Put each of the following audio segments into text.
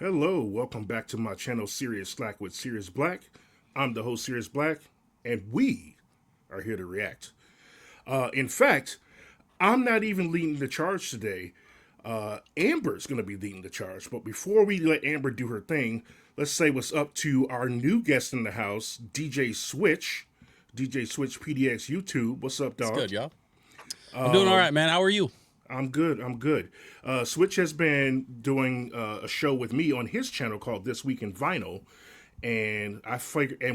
Hello, welcome back to my channel, Cerius Slack with Cerius Blaq. I'm the host, Cerius Blaq, and we are here to react. In fact, I'm not even leading the charge today. Amber's going to be leading the charge. But before we let Amber do her thing, let's say what's up to our new guest in the house, DJ Switch. DJ Switch PDX YouTube. What's up, It's dog? good, y'all. I'm doing all right, man. How are you? I'm good. I'm good. Switch has been doing a show with me on his channel called This Week in Vinyl, and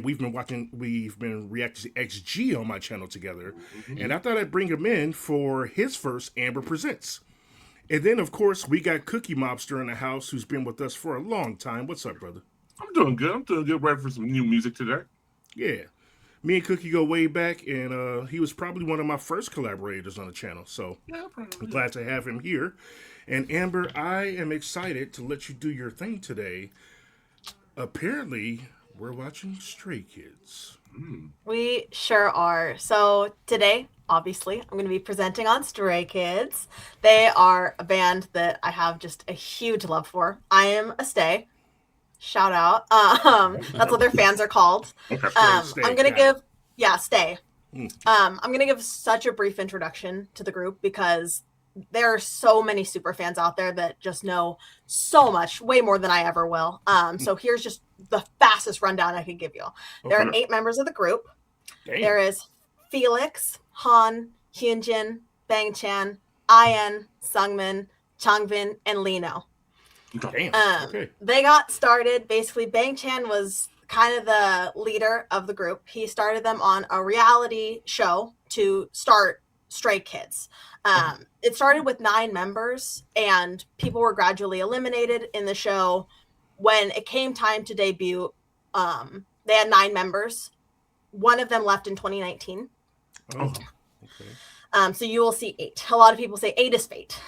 we've been reacting to XG on my channel together, and I thought I'd bring him in for his first Amber Presents. And then, of course, we got Cookie MOBZTER in the house, who's been with us for a long time. What's up, brother? I'm doing good. I'm doing good. Ready for some new music today. Yeah. Me and Cookie go way back, and he was probably one of my first collaborators on the channel. So Yeah, I'm glad to have him here. And Amber, I am excited to let you do your thing today. Apparently, we're watching Stray Kids. We sure are. So today, obviously, I'm going to be presenting on Stray Kids. They are a band that I have just a huge love for. I am a stay. Shout out. That's what their fans are called. Okay, stay, I'm going to got give, stay. I'm going to give such a brief introduction to the group because there are so many super fans out there that just know so much, way more than I ever will. So here's just the fastest rundown I could give you. There are 8 members of the group. Damn. There is Felix, Han, Hyunjin, Bangchan, IN, Seungmin, Changbin, and Lino. Damn. Okay. They got started, basically, Bangchan was kind of the leader of the group. He started them on a reality show to start Stray Kids. It started with 9 members, and people were gradually eliminated in the show. When it came time to debut, they had 9 members. One of them left in 2019. Oh, okay. So you will see 8. A lot of people say 8 is fate,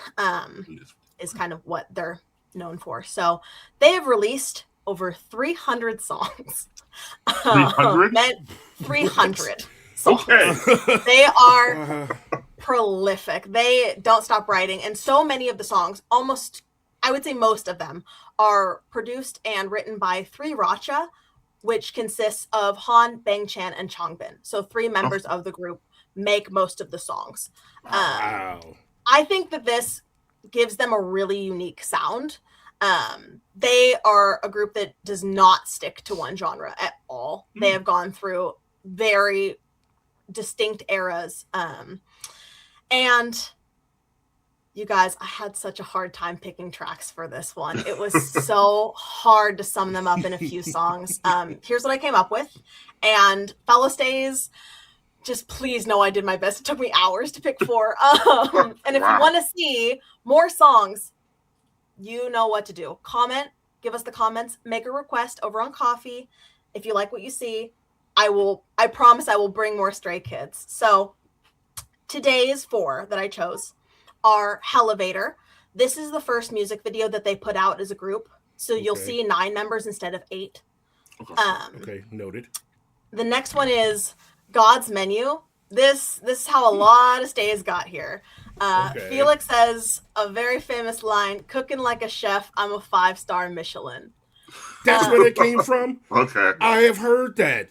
is kind of what they're known for. So they have released over 300 songs. 300? 300 songs. Okay. They are prolific. They don't stop writing. And so many of the songs, almost, I would say most of them, are produced and written by 3 Racha, which consists of Han, Bangchan, and Changbin. So 3 members of the group make most of the songs. Wow. I think that this gives them a really unique sound. They are a group that does not stick to one genre at all. They have gone through very distinct eras. And you guys, I had such a hard time picking tracks for this one. It was so hard to sum them up in a few songs. Here's what I came up with. And fellow stays, just please know I did my best. It took me hours to pick 4. And if you want to see more songs, you know what to do. Comment, give us the comments, make a request over on Coffee. If you like what you see, I promise I will bring more Stray Kids. So today's 4 that I chose are Hellevator. This is the first music video that they put out as a group. So you'll see 9 members instead of 8. Okay, noted. The next one is God's Menu. This is how a lot of stays got here. Felix says a very famous line, "Cooking like a chef, I'm a 5-star Michelin." That's where it came from? Okay. I have heard that.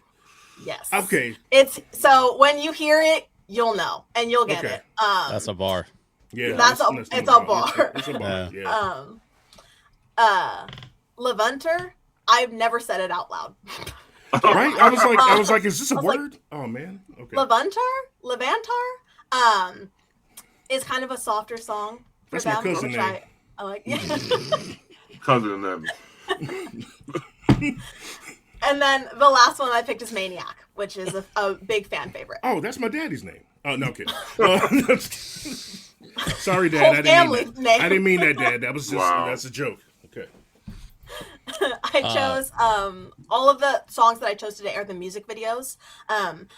Yes. Okay. It's so when you hear it, you'll know and you'll get it. That's a bar. Yeah. It's a bar. It's a bar. Yeah. Levanter, I've never said it out loud. Right? I was like, is this a word? Like, oh man. Okay. Levantar is kind of a softer song for That's my them, cousin which name. I like. Cousin of them. And then the last one I picked is Maniac, which is a big fan favorite. Oh, that's my daddy's name. Oh, no, I'm kidding. Sorry, Dad. Whole I didn't family mean that. name. I didn't mean that, Dad. That was just Wow. that's a joke. Okay. I chose all of the songs that I chose today are the music videos. I'm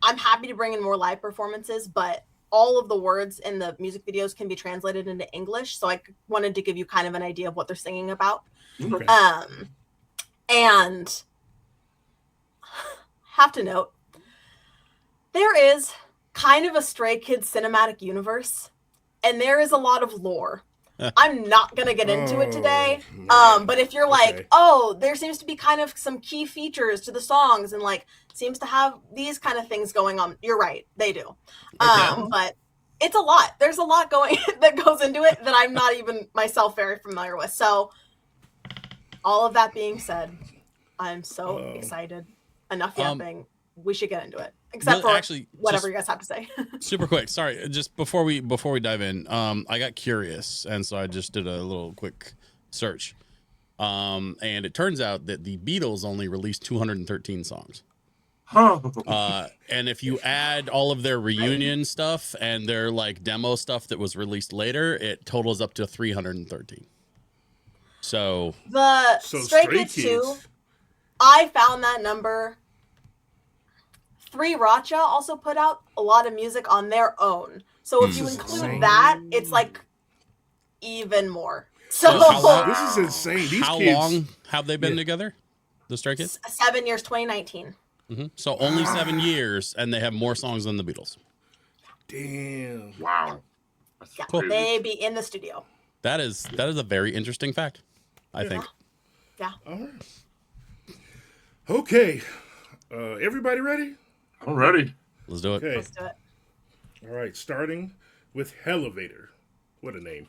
happy to bring in more live performances, but all of the words in the music videos can be translated into English. So I wanted to give you kind of an idea of what they're singing about. Okay. And have to note, there is kind of a Stray Kids cinematic universe, and there is a lot of lore. I'm not gonna get into it today. But if you're like, Okay. oh, there seems to be kind of some key features to the songs, and like seems to have these kind of things going on. You're right, they do. But it's a lot. There's a lot going that goes into it that I'm not even myself very familiar with. So, all of that being said, I'm so excited. Enough yapping. We should get into it. Except for actually, whatever you guys have to say. Super quick. Sorry, just before we dive in, I got curious, and so I just did a little quick search. And it turns out that the Beatles only released 213 songs. And if you add all of their reunion stuff and their like demo stuff that was released later, it totals up to 313. So The Stray Kids 2, I found that number. 3 Racha also put out a lot of music on their own. So if you include that, it's like even more. So This is insane. These how kids, long have they been together? The Stray Kids? 7 years, 2019. So only 7 years, and they have more songs than the Beatles. Damn. Wow. That's Yeah, crazy. they be in the studio. That is a very interesting fact, I think. Yeah. All right. Okay. Everybody ready? I'm ready. Let's do it. Okay. Let's do it. All right. Starting with Elevator. What a name.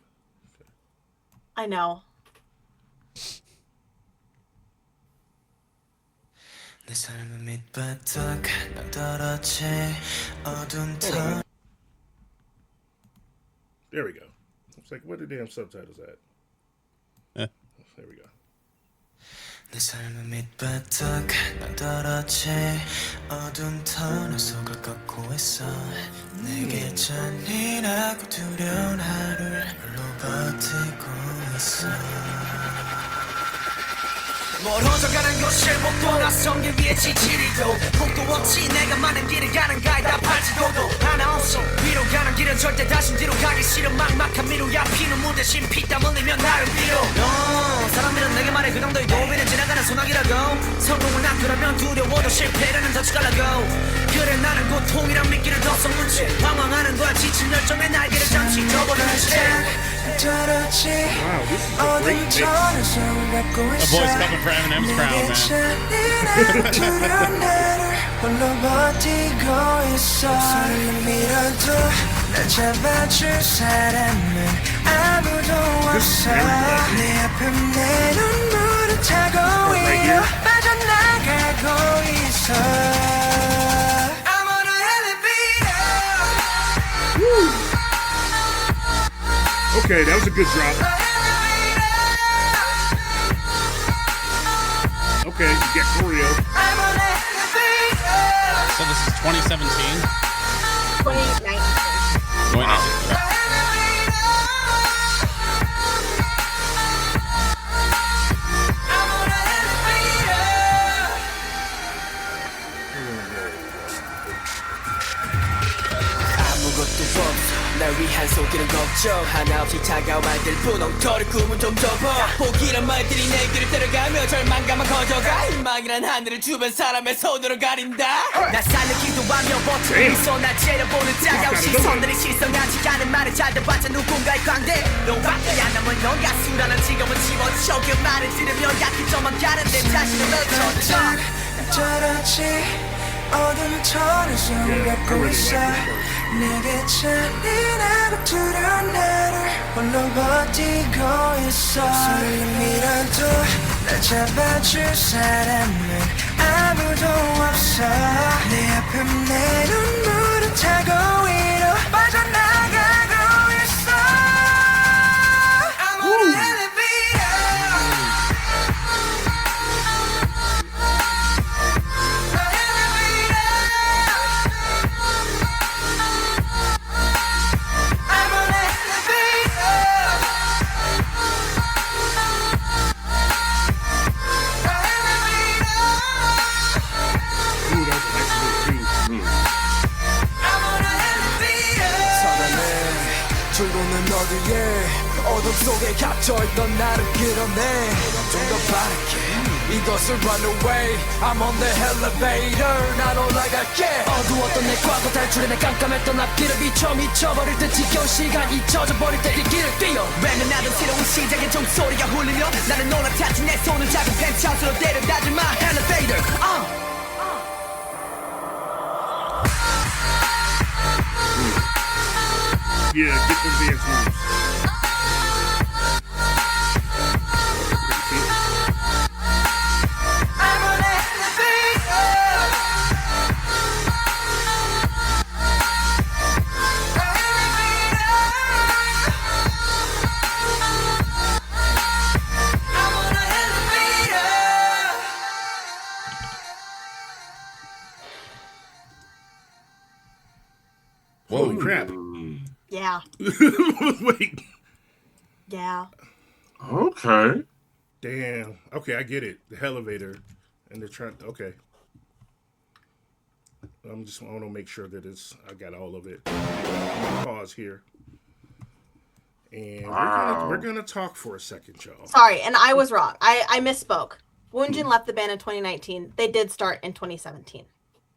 I know. There we go. It's like, what the damn subtitles at? Eh. There we go. 내 삶은 밑바닥 떨어지 어두운 터널 속을 걷고 있어 내게 잔인하고 두려운 하루를 홀로 버티고 있어 멀어져가는 것을 못 보나 성길 위에 지지리도 폭도 없이 내가 많은 길을 가는 가이다 발지도도 하나 없어 위로 가는 길은 절대 다시 뒤로 가기 싫어 막막한 미루야 피눈물 대신 피땀 흘리며 나를 빌어 사람들은 내게 말해 그 정도의 고비는 지나가는 소나기라고 성공을 낳으려면 두려워도 실패라는 덫이라고 그래 나는 고통이란 미끼를 더 섞는 채 방황하는 거야 지친 열정의 날개를 잠시 접어두는 채 Wow, this is a great mix. A voice coming for Eminem's crown, Okay, that was a good drop. Okay, you get choreo. So this is 2017. 2019. 2019. 날 위한 속이는 걱정 하나 없이 차가운 말들 뿐 엉터리 꿈은 좀 접어 포기란 말들이 내 길을 데려가며 절망감만 커져가 희망이란 하늘을 주변 사람의 손으로 가린다 날 살리기도 하며 버티고 있어 날 째려보는 따가운 시선들이 실성하지 않은 말을 잘 들어봤자 누군가의 광대 너밖에 안 남은 너가 수라는 지금은 집어쳐 그 말을 들으며 약해져만 가는데 자신을 넣어줘 저렇지 어둠 터널 속을 걷고 있어 내게 잔인하고 두려운 나를 홀로 버티고 있어 설렘이라도 날 잡아줄 사람은 아무도 없어 내 앞에 내 눈물을 타고 위로 빠져나가고 있어 I'm on an elevator 줄고는 어디에 어둠 속에 갇혀있던 나를 끌어내 좀 더 바랄게 이것을 run away I'm on the elevator 난 올라갈게 어두웠던 내 과거 탈출해 내 깜깜했던 앞길을 비춰 미쳐버릴 듯 지겨운 시간 잊혀져버릴 때 이 길을 뛰어 랩은 나도 새로운 시작에 종소리가 울리며 나는 올라탔지 내 손을 작은 펜트하우스로 데려다줄 my elevator Yeah, get them dance moves. I'm on the Holy crap. Yeah. Wait. Yeah. Okay. Damn. Okay, I get it. The elevator. And they're trying. Okay. I want to make sure that I got all of it. Pause here. And we're gonna talk for a second, y'all. Sorry, and I was wrong. I misspoke. Hyunjin left the band in 2019. They did start in 2017.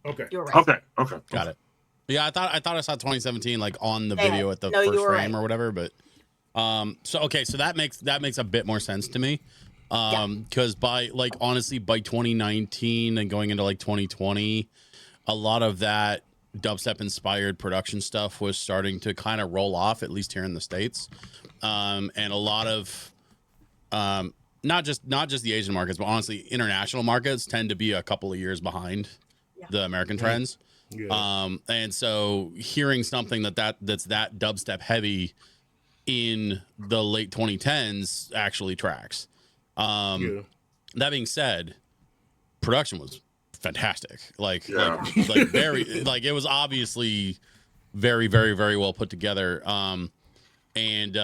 Okay. You were right. Okay. Got it. Yeah, I thought I saw 2017 like on the video at the No, you first were frame right. or whatever, but so that makes a bit more sense to me. Because by 2019 and going into like 2020, a lot of that dubstep inspired production stuff was starting to kind of roll off, at least here in the States. And a lot of not just the Asian markets, but honestly international markets tend to be a couple of years behind the American trends. Yeah. And so hearing something that's that dubstep heavy in the late 2010s actually tracks. That being said, production was fantastic. Like very it was obviously very, very, very well put together. And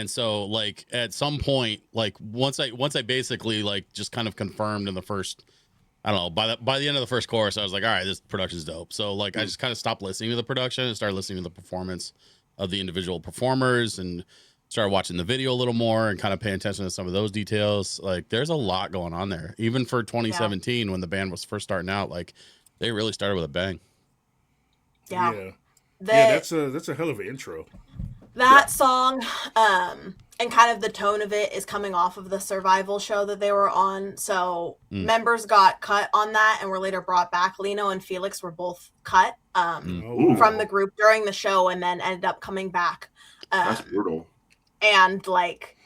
so like at some point, like once I basically like just kind of confirmed in the first, I don't know, by the end of the first chorus, I was like, all right, this production's dope. So like I just kind of stopped listening to the production and started listening to the performance of the individual performers and started watching the video a little more and kind of paying attention to some of those details. Like there's a lot going on there. Even for 2017 when the band was first starting out, like they really started with a bang. Yeah. That's a hell of an intro. That song, and kind of the tone of it is coming off of the Survival show that they were on. So members got cut on that and were later brought back. Lino and Felix were both cut from the group during the show and then ended up coming back. That's brutal. And like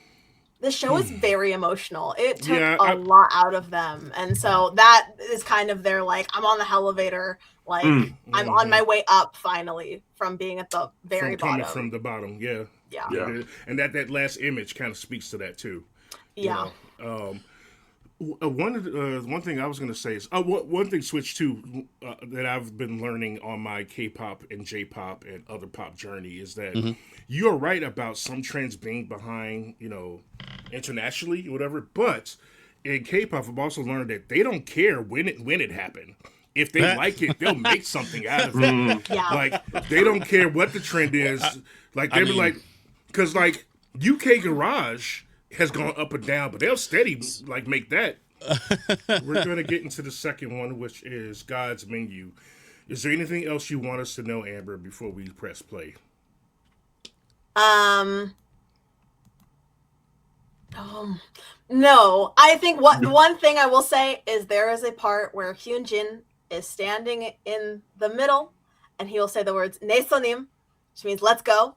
the show is very emotional. It took a lot out of them. And so that is kind of their like, I'm on the elevator. Like I'm on my way up finally from being at the very bottom. From the bottom, yeah. And that last image kind of speaks to that too. Yeah. One thing I was going to say is one thing switch too that I've been learning on my K-pop and J-pop and other pop journey is that you're right about some trends being behind, internationally or whatever. But in K-pop, I've also learned that they don't care when it happened. If they like it, they'll make something out of it. Like they don't care what the trend is. Like they'll be like, because like UK Garage has gone up and down, but they'll steady like make that. We're gonna get into the second one, which is God's Menu. Is there anything else you want us to know, Amber, before we press play? No. I think one thing I will say is there is a part where Hyunjin is standing in the middle, and he will say the words "Nesonim," which means "Let's go."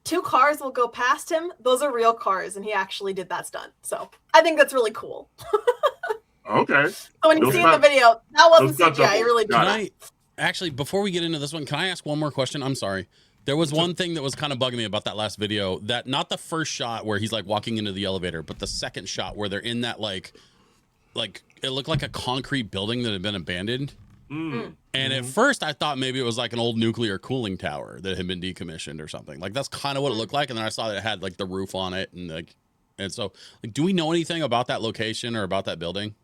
2 cars will go past him. Those are real cars, and he actually did that stunt. So I think that's really cool. Okay. So when you see in the video, that wasn't CGI. He really did Can that. I actually, before we get into this one, can I ask one more question? I'm sorry. There was one thing that was kind of bugging me about that last video. That not the first shot where he's like walking into the elevator, but the second shot where they're in that like it looked like a concrete building that had been abandoned. And at first I thought maybe it was like an old nuclear cooling tower that had been decommissioned or something. Like that's kind of what it looked like. And then I saw that it had like the roof on it and so like, do we know anything about that location or about that building?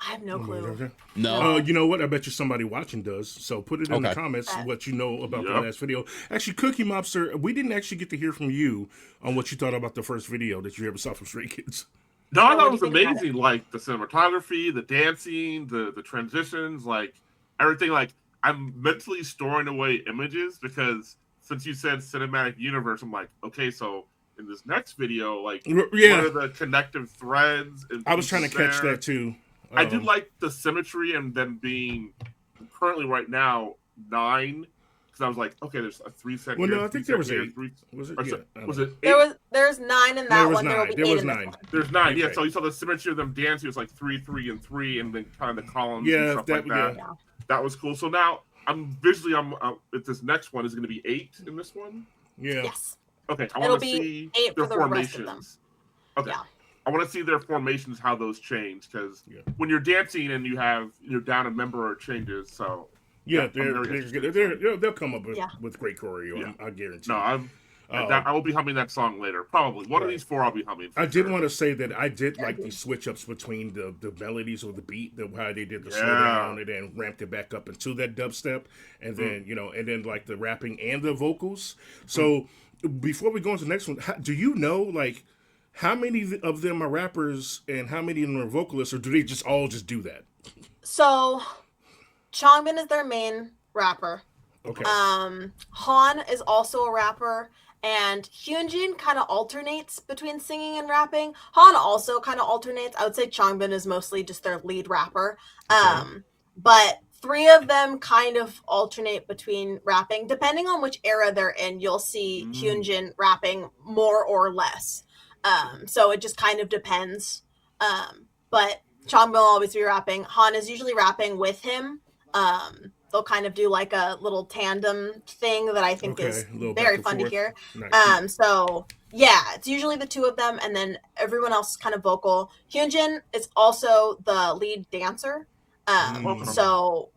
I have no clue. No. You know what? I bet you somebody watching does. So put it in the comments what you know about the last video. Actually, Cookie Mobster, we didn't actually get to hear from you on what you thought about the first video that you ever saw from Stray Kids. No, I Or thought it what was do you think about amazing. Like the cinematography, the dancing, the transitions, like everything. Like I'm mentally storing away images because since you said cinematic universe, I'm like, okay, so in this next video, like, what Yeah, are the connective threads? And I was trying to pieces catch there? that too. I do like the symmetry and then being currently right now 9 because I was like, okay, there's a 3 second. Well, no, here, I think 3 there was second here, 8. three. Was it? Or Yeah. so- was it 8? There's 9 in that was one. There will 9. be There 8 was in this 9. one. There's 9. Yeah, Okay. so you saw the symmetry of them dancing. It was like 3, 3, and 3, and then kind of the columns and Yeah, stuff that, like that. yeah. That was cool. So now I'm visually, if this next one is going to be 8 in this one. Yeah. Yes. Okay, I It'll want to be see 8 their for the rest of them. formations. Okay. Yeah. I want to see their formations, how those change, because Yeah. when you're dancing and you're down a member, it changes. So Yeah, I'm very interested. they'll come up Yeah. with great choreo. Yeah. I guarantee. no, I will be humming that song later. Probably one of Right. these 4 I'll be humming. For I did sure. want to say that I did like the switch ups between the melodies or the beat, how they did the slow Yeah. down and then ramped it back up into that dubstep, and then and then like the rapping and the vocals. So before we go into the next one, do you know like how many of them are rappers and how many of them are vocalists, or do they just all just do that? So, Changbin is their main rapper. Okay. Han is also a rapper, and Hyunjin kind of alternates between singing and rapping. Han also kind of alternates. I would say Changbin is mostly just their lead rapper. But 3 of them kind of alternate between rapping. Depending on which era they're in, you'll see Hyunjin rapping more or less. So it just kind of depends. But Changbin will always be rapping. Han is usually rapping with him. They'll kind of do like a little tandem thing that I think is a little very back and fun to forth. hear. Nice. So yeah, it's usually the 2 of them, and then everyone else is kind of vocal. Hyunjin is also the lead dancer. So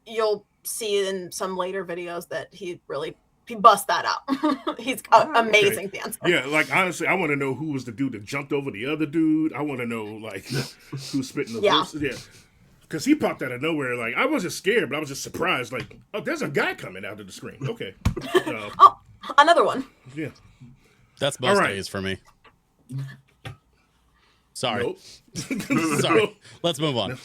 you'll see in some later videos that he busts that out. He's an amazing dancer. Yeah, like honestly, I want to know who was the dude that jumped over the other dude. I want to know like who's spitting the verses. Yeah. Because he popped out of nowhere. Like, I wasn't scared, but I was just surprised. Like, oh, there's a guy coming out of the screen. Okay. Oh, another one. Yeah. That's All most right. days for me. Sorry. Nope. Sorry. Let's move on.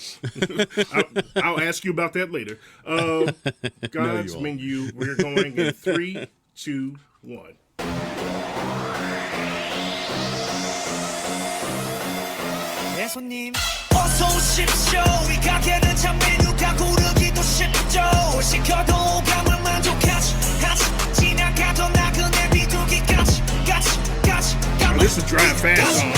I'll ask you about that later. God's won't. menu. We're going in 3, 2, 1. 내 손님 어서 오십시오 이 가게는 참 메뉴가 고르기도 쉽죠 시켜도 감을 만족하지 지나가던 나그네 비둘기까지 Oh, this is Drive Fast song.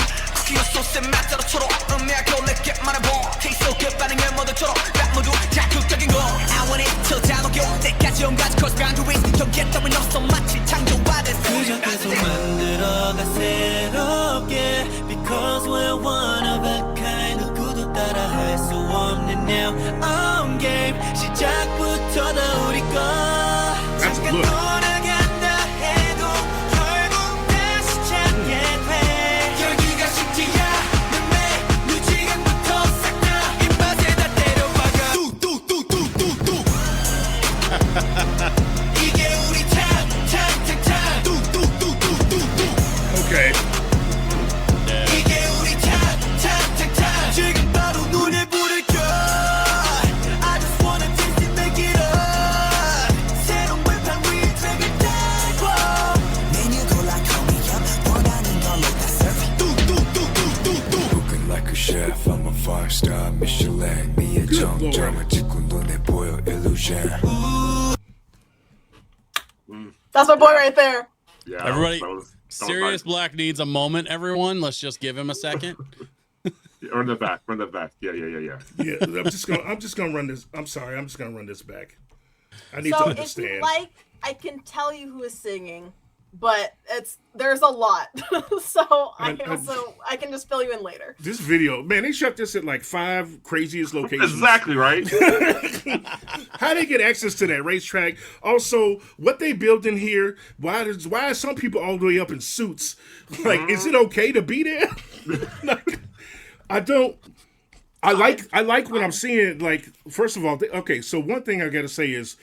퀴어 소스에 맛대로처럼 음미하고 내게 말해봐 테이스 그 반응을 모두처럼 랩 모두 자극적인 거 I want it till 다 녹여 때까지 온갖 cross boundaries 경계 따윈 없어 마치 창조화된 그저 계속 만들어가 새롭게 Because we're one of a kind 누구도 따라 할 수 없는 now on game 시작부터 다 우리 거 That's a 잠깐 look. 돌아간다 해도 결국 다시 찾게 돼 열기가 식지야 내 지금부터 싹 다 입맛에다 때려박아 뚝뚝뚝뚝뚝뚝 이게 우리 time 뚝뚝뚝뚝뚝뚝 Okay. 이게 우리 time 지금 바로 눈에 불을 켜 I just wanna taste it make it up 새로운 발판 위에 트랙을 달고 메뉴 골라 call me up 원하는 걸로 다 serve 뚝뚝뚝뚝뚝뚝 Cooking like a chef, I'm a 5-star Michelin. 미의 정점을 찍고 눈에 보여 illusion. That's my boy right there. Yeah, Everybody, that was Cerius Blaq needs a moment, everyone. Let's just give him a second. Run the back. Yeah. Yeah, I'm just gonna run this. I'm sorry, I'm just gonna run this back. I need to So if understand. you like, I can tell you who is singing, but there's a lot. So I can just fill you in later. This video, man, they shot this at like 5 craziest locations. Exactly right. How they get access to that racetrack? Also, what they built in here? Why are some people all the way up in suits? Like, is it okay to be there? Like, I like what I'm seeing. Like, first of all, okay. So one thing I gotta say is,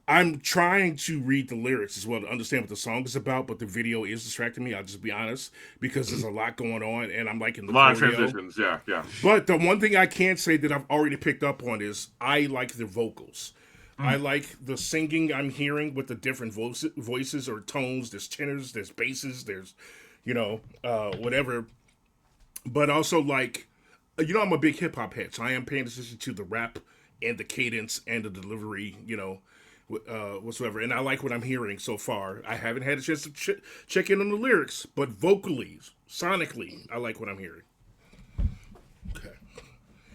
I'm trying to read the lyrics as well to understand what the song is about, but the video is distracting me. I'll just be honest, because there's a lot going on, and I'm liking the A lot of choreo. transitions, yeah. But the one thing I can say that I've already picked up on is I like the vocals. I like the singing I'm hearing with the different voices or tones. There's tenors, there's basses, there's, whatever. But also, like, I'm a big hip hop head, so I am paying attention to the rap and the cadence and the delivery, whatsoever. And I like what I'm hearing so far. I haven't had a chance to check in on the lyrics, but vocally, sonically, I like what I'm hearing. Okay.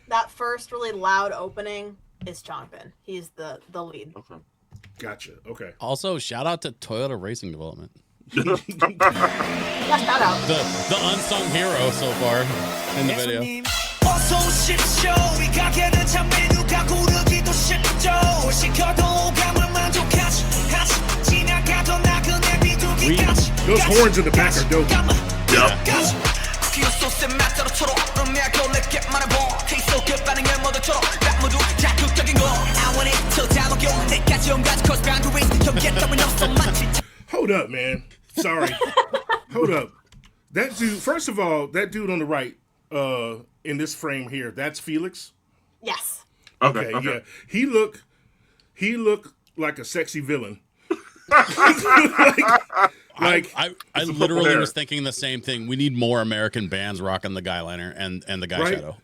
That first really loud opening is Changbin. He's the lead. Okay. Gotcha. Okay. Also, shout out to Toyota Racing Development. Yeah, shout out. The unsung hero so far in the video. 어서 오십시오 이 가게는 참 메뉴가 고르기도 쉽죠 시켜도 오감을 만족하지 지나가던 나그네 비둘기까지 Those horns in the back are dope. 퀴어 소스의 맛대로 초록 음미하고 내게 말해봐 케이스의 반응을 모두처럼 딱 모두 자극적인 거 I want it till down the road 내까지 온가지 cross boundaries 경계 따윈 없어 마치 Hold up, man. Sorry. Hold up. That dude, first of all, that dude on the right, in this frame here, that's Felix. Yes. Okay. Yeah. He look like a sexy villain. I literally was thinking the same thing. We need more American bands rocking the guy liner and the guy shadow.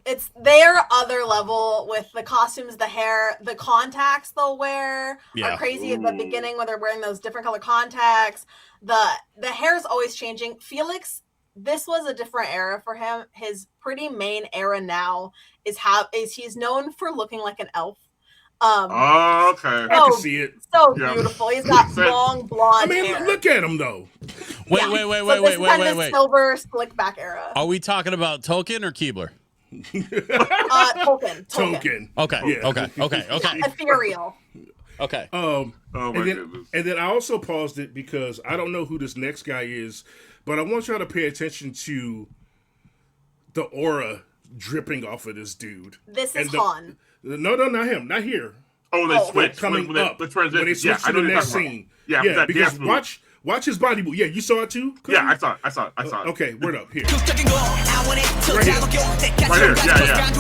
It's their other level with the costumes, the hair, the contacts they'll wear are crazy at the beginning when they're wearing those different color contacts. The hair is always changing. Felix, this was a different era for him. His pretty main era now is he's known for looking like an elf. Okay. I can see it. So beautiful. He's got long blonde hair. Look at him though. Wait. Silver slick back era. Are we talking about Token or Keebler? Token. Okay. Yeah. Okay. Ethereal. Okay. Oh my goodness. And then I also paused it because I don't know who this next guy is, but I want y'all to pay attention to the aura dripping off of this dude. This is Han. No, not him. Not here. Oh, they switch coming when up. the transition. When they switch to the next scene. Yeah, because watch his body move. Yeah, you saw it too? Yeah, I saw it. Okay, word up. Here. Right here. Yeah.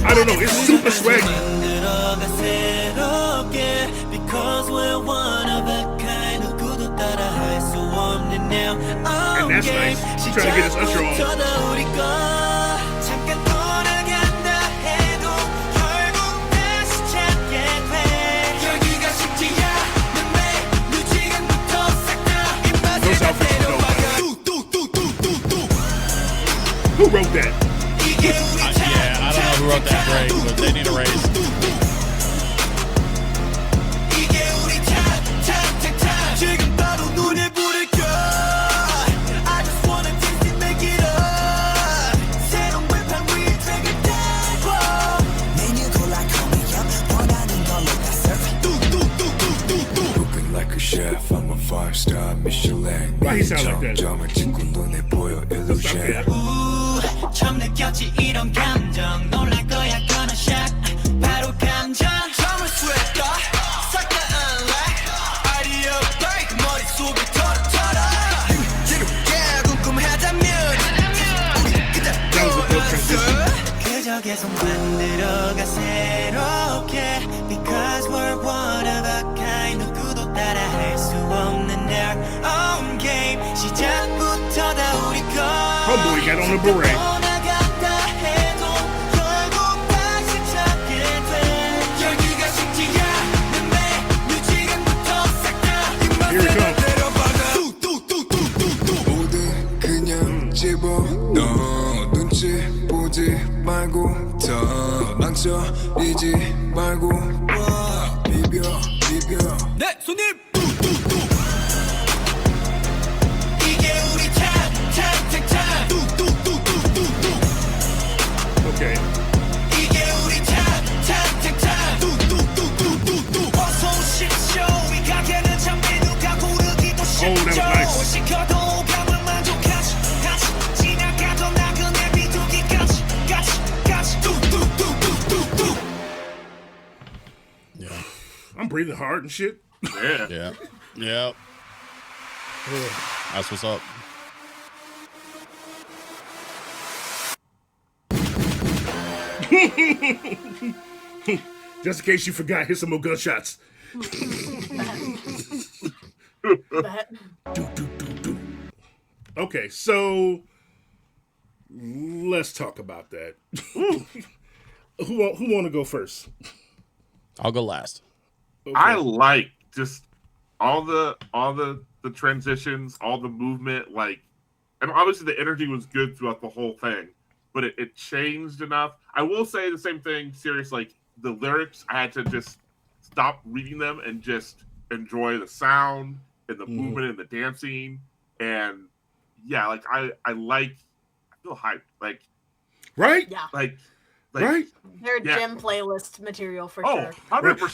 I don't know. It's super swaggy. And that's nice. She's trying to get his usher on. Who wrote that? I don't know who wrote that break, but they need a raise. Looking like a chef, I'm a 5-star Michelin. Why he sound like that? 점을 찍고 눈에 보여 illusion. 처음 느꼈지 이런 감정 놀랄 거야 gonna shock 바로 감정 점을 쏠까 싹다 unlock 아이디어 break 머릿속을 털어 지루게 궁금하다면 우리 그저 그저 계속 만들어가 새롭게 Because we're one of a kind 누구도 따라할 수 없는 our own game 시작부터 다 우리 거 Homeboy got on a beret. Here it comes. 모든 그냥 집어넣어 눈치 보지 말고 더 망설이지 말고 비벼 네 손님 이게 우리 time Okay. 이게 우리 time 어서 오십시오 이 가게는 참 메뉴가 고르기도 쉽죠 시켜도 오감을 만족하지 지나가던 나그네 비둘기까지 breathing hard and shit. Yeah. Yeah. Yep. That's what's up. Just in case you forgot, here's some more gunshots. Okay, so let's talk about that. Who want to go first? I'll go last. Okay. I like just all the transitions, all the movement, like, and obviously the energy was good throughout the whole thing, but it changed enough. I will say the same thing, serious, like the lyrics, I had to just stop reading them and just enjoy the sound and the movement and the dancing. And yeah, like I feel hyped. Like, right? Yeah. Like right? They're gym playlist material for Oh, sure. 100%.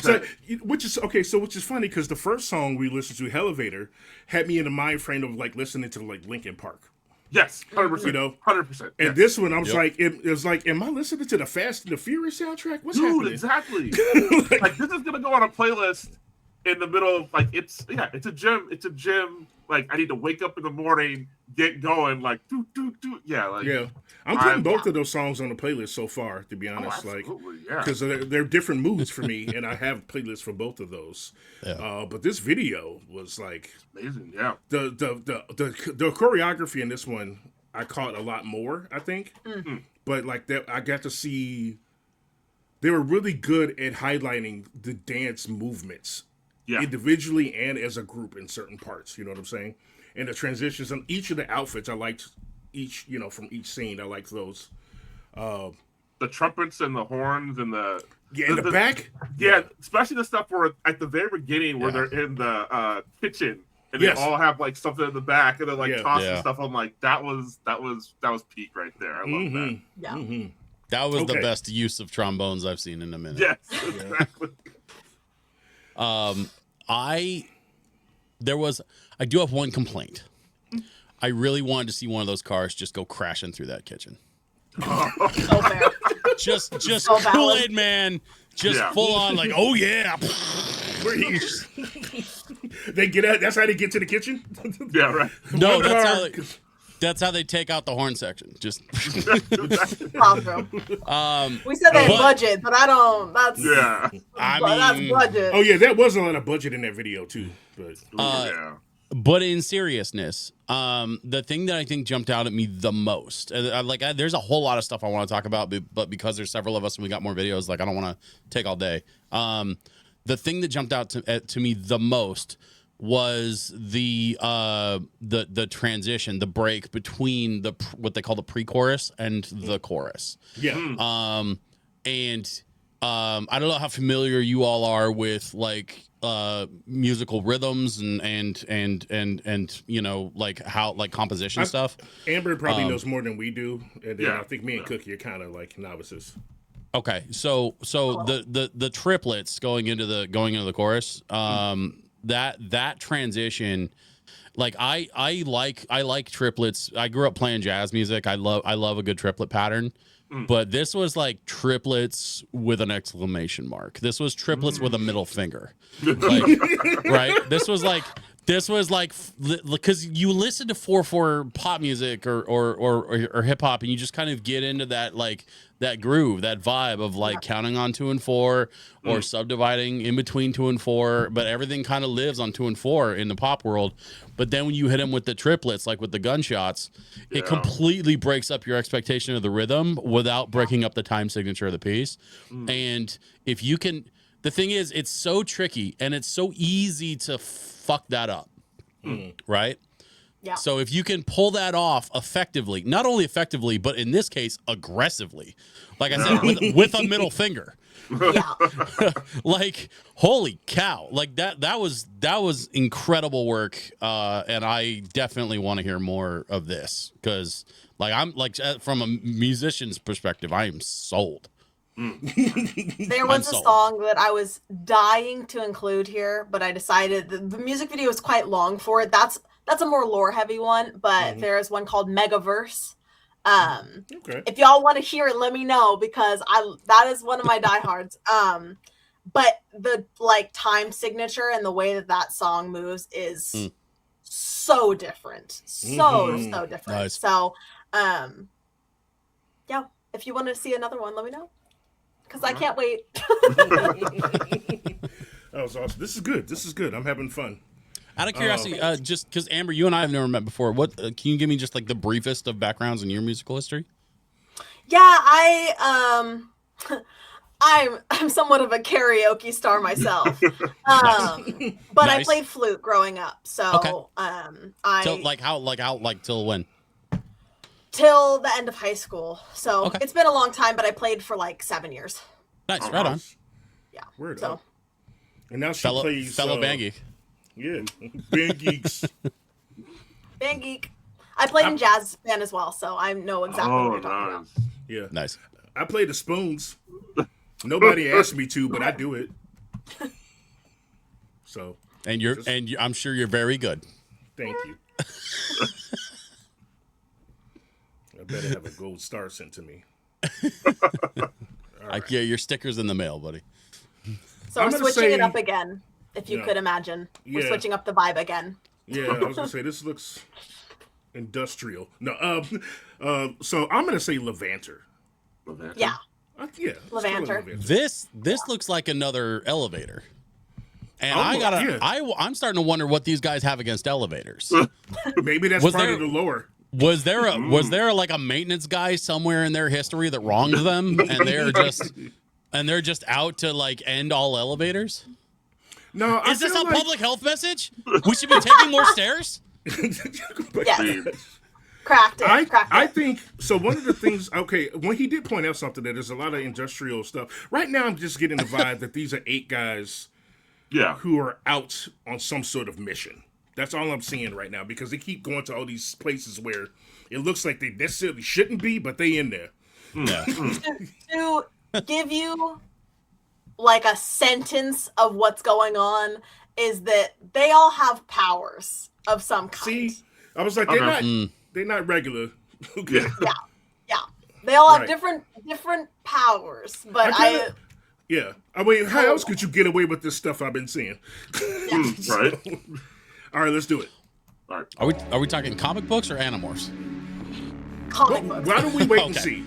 So, which is funny because the first song we listened to, Elevator, had me in the mind frame of like listening to like Linkin Park. Yes, 100%. You know, 100%. And this one, I was like, it was like, am I listening to the Fast and the Furious soundtrack? What's happening? Exactly. Like this is gonna go on a playlist in the middle of like it's a gym. Like I need to wake up in the morning, get going, like do. Yeah, like I'm putting both of those songs on the playlist so far, to be honest. Because they're different moods for me, and I have playlists for both of those. Yeah. But this video was like amazing. Yeah. The choreography in this one I caught a lot more, I think. But like that, I got to see they were really good at highlighting the dance movements. Yeah. Individually and as a group in certain parts, you know what I'm saying? And the transitions on each of the outfits, I liked each, from each scene. I liked those. The trumpets and the horns and the back. Yeah, especially the stuff where at the very beginning where they're in the kitchen and they all have like something in the back and they're like tossing stuff. I'm like, that was peak right there. I love that. Yeah. Mm-hmm. That was the best use of trombones I've seen in a minute. Yes, exactly. I do have one complaint. I really wanted to see one of those cars just go crashing through that kitchen. So fair. Just So Kool-Aid man, just full on like, oh yeah. They get out. That's how they get to the kitchen. Yeah, right. No, that's how they take out the horn section. Just we said they budget, but I don't. That's that's budget. Oh yeah, that was a lot of budget in that video too. But in seriousness, the thing that I think jumped out at me the most, there's a whole lot of stuff I want to talk about, but because there's several of us and we got more videos, like I don't want to take all day. The thing that jumped out to me the most was the transition, the break between what they call the pre-chorus and the chorus. Yeah. And I don't know how familiar you all are with like musical rhythms and like how like composition stuff. Amber probably knows more than we do, and then I think me and Cookie are kind of like novices. Okay, so the triplets going into the chorus, that transition, like I like triplets. I grew up playing jazz music. I love a good triplet pattern. But this was like triplets with an exclamation mark. This was triplets with a middle finger. Like, right? This was like because you listen to 4/4 pop music or hip hop and you just kind of get into that like that groove, that vibe of like counting on 2 and 4 or subdividing in between 2 and 4, but everything kind of lives on 2 and 4 in the pop world. But then when you hit them with the triplets, like with the gunshots, it completely breaks up your expectation of the rhythm without breaking up the time signature of the piece. And if you can, the thing is, it's so tricky and it's so easy to fuck that up, right? Yeah. So if you can pull that off effectively, not only effectively, but in this case, aggressively, like I said, with a middle finger. Yeah. Like, holy cow. Like that was incredible work. And I definitely want to hear more of this because like I'm like from a musician's perspective, I am sold. There was a song that I was dying to include here, but I decided the music video is quite long for it. That's a more lore heavy one, but there's one called Megaverse. If y'all want to hear it, let me know because that is one of my diehards. but the like time signature and the way that song moves is so different, so different. Nice. So, yeah, if you want to see another one, let me know, because I can't wait. That was awesome. This is good. This is good. I'm having fun. Out of curiosity, just because Amber, you and I have never met before, what can you give me just like the briefest of backgrounds in your musical history? Yeah, I'm somewhat of a karaoke star myself, but I played flute growing up. So till when? Till the end of high school. So it's been a long time, but I played for like 7 years. Nice, right on. Yeah. Word so. up. And now she plays fellow band geek. Yeah, band geeks. Band geek. I played in jazz band as well, so I know exactly what you're talking about. Yeah, nice. I play the spoons. Nobody asked me to, but I do it. So. I'm sure you're very good. Thank you. I better have a gold star sent to me. Right. Yeah, your sticker's in the mail, buddy. So we're switching it up again, if you could imagine. We're switching up the vibe again. Yeah, I was gonna say this looks industrial. No, so I'm gonna say Levanter. Yeah. Yeah. Levanter. This looks like another elevator. And I'm starting to wonder what these guys have against elevators. Maybe that's part of the lore. Was there like a maintenance guy somewhere in their history that wronged them and they're just out to like end all elevators? No, is this a public health message? We should be taking more stairs? Yes. Cracked it. I think so. One of the things, when he did point out something that there's a lot of industrial stuff. Right now, I'm just getting the vibe that these are 8 guys who are out on some sort of mission. That's all I'm seeing right now, because they keep going to all these places where it looks like they necessarily shouldn't be, but they in there. Yeah. To give you like a sentence of what's going on is that they all have powers of some kind. See, I was like, they're not regular. Okay. Yeah. They all have different powers, but I mean, how else could you get away with this stuff I've been seeing? Right. All right, let's do it. All right. Are we talking comic books or Animorphs? Comic books. Why don't we wait and see?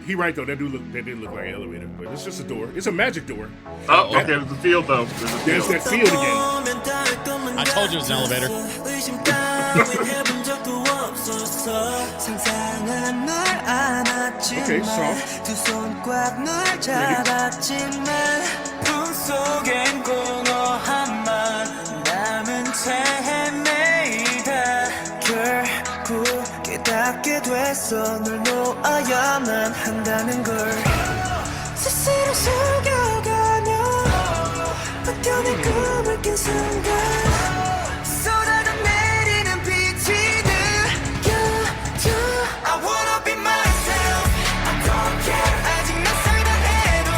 He right though. That did look like an elevator, but it's just a door. It's a magic door. Oh, okay. There's a field though. There's that field again. I told you it was an elevator. Okay, soft. 깨닫게 됐어 널 놓아야만 한다는 걸 스스로 속여가며 버텨낸 꿈을 깬 순간 쏟아져 내리는 빛이 느껴져 I wanna be myself I don't care 아직 낯설다 해도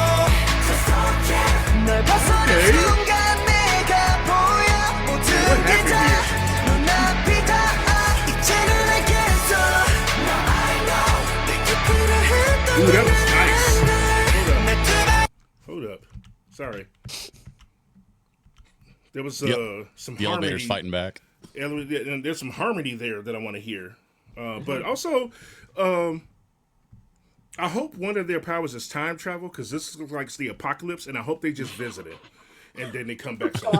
Just don't care 널 벗어난 순간 내가 보여 모든 게 다 눈앞이 다 Ooh, that was nice. Hold up. Sorry. There was some the harmony. Elevator's fighting back. And there's some harmony there that I want to hear. But also, I hope one of their powers is time travel, because this looks like it's the apocalypse, and I hope they just visit it. And then they come back. Yeah.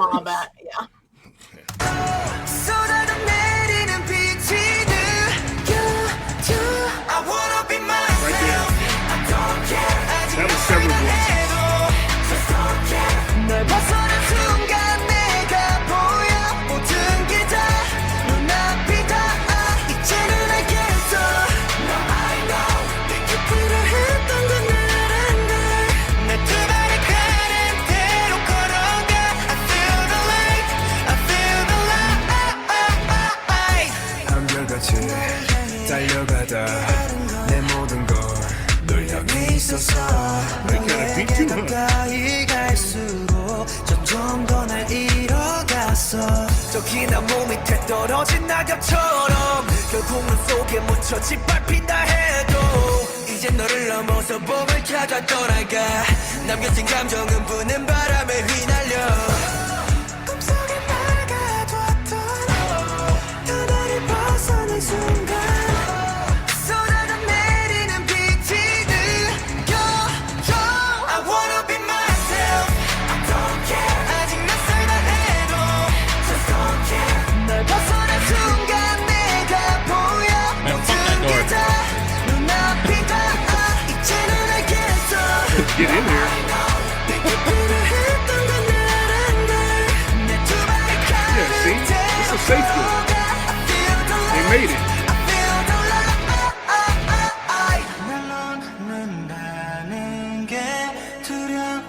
Right there. That was several 달려가다 내 모든 걸 널 향해 있어서 내게 가까이 갈수록 점점 더 날 잃어갔어 저기 나무 밑에 떨어진 낙엽처럼 결국 물 속에 묻혀 짓밟힌다 해도 이젠 너를 넘어서 봄을 찾아 떠나가 남겨진 감정은 부는 바람에 휘날려 꿈속에 날아가뒀던 그날이 벗어난 순간 쏟아져 내리는 빛이 느껴져 I wanna be myself I don't care 아직 낯설다 해도 Just don't care 널 벗어난 순간 내가 보여 모든 게 다 눈앞이 닿아 이제는 알겠어 Get in there. 필요했던 건 알았네 내 두 발의 Yeah, see? It's a safe one. They made it.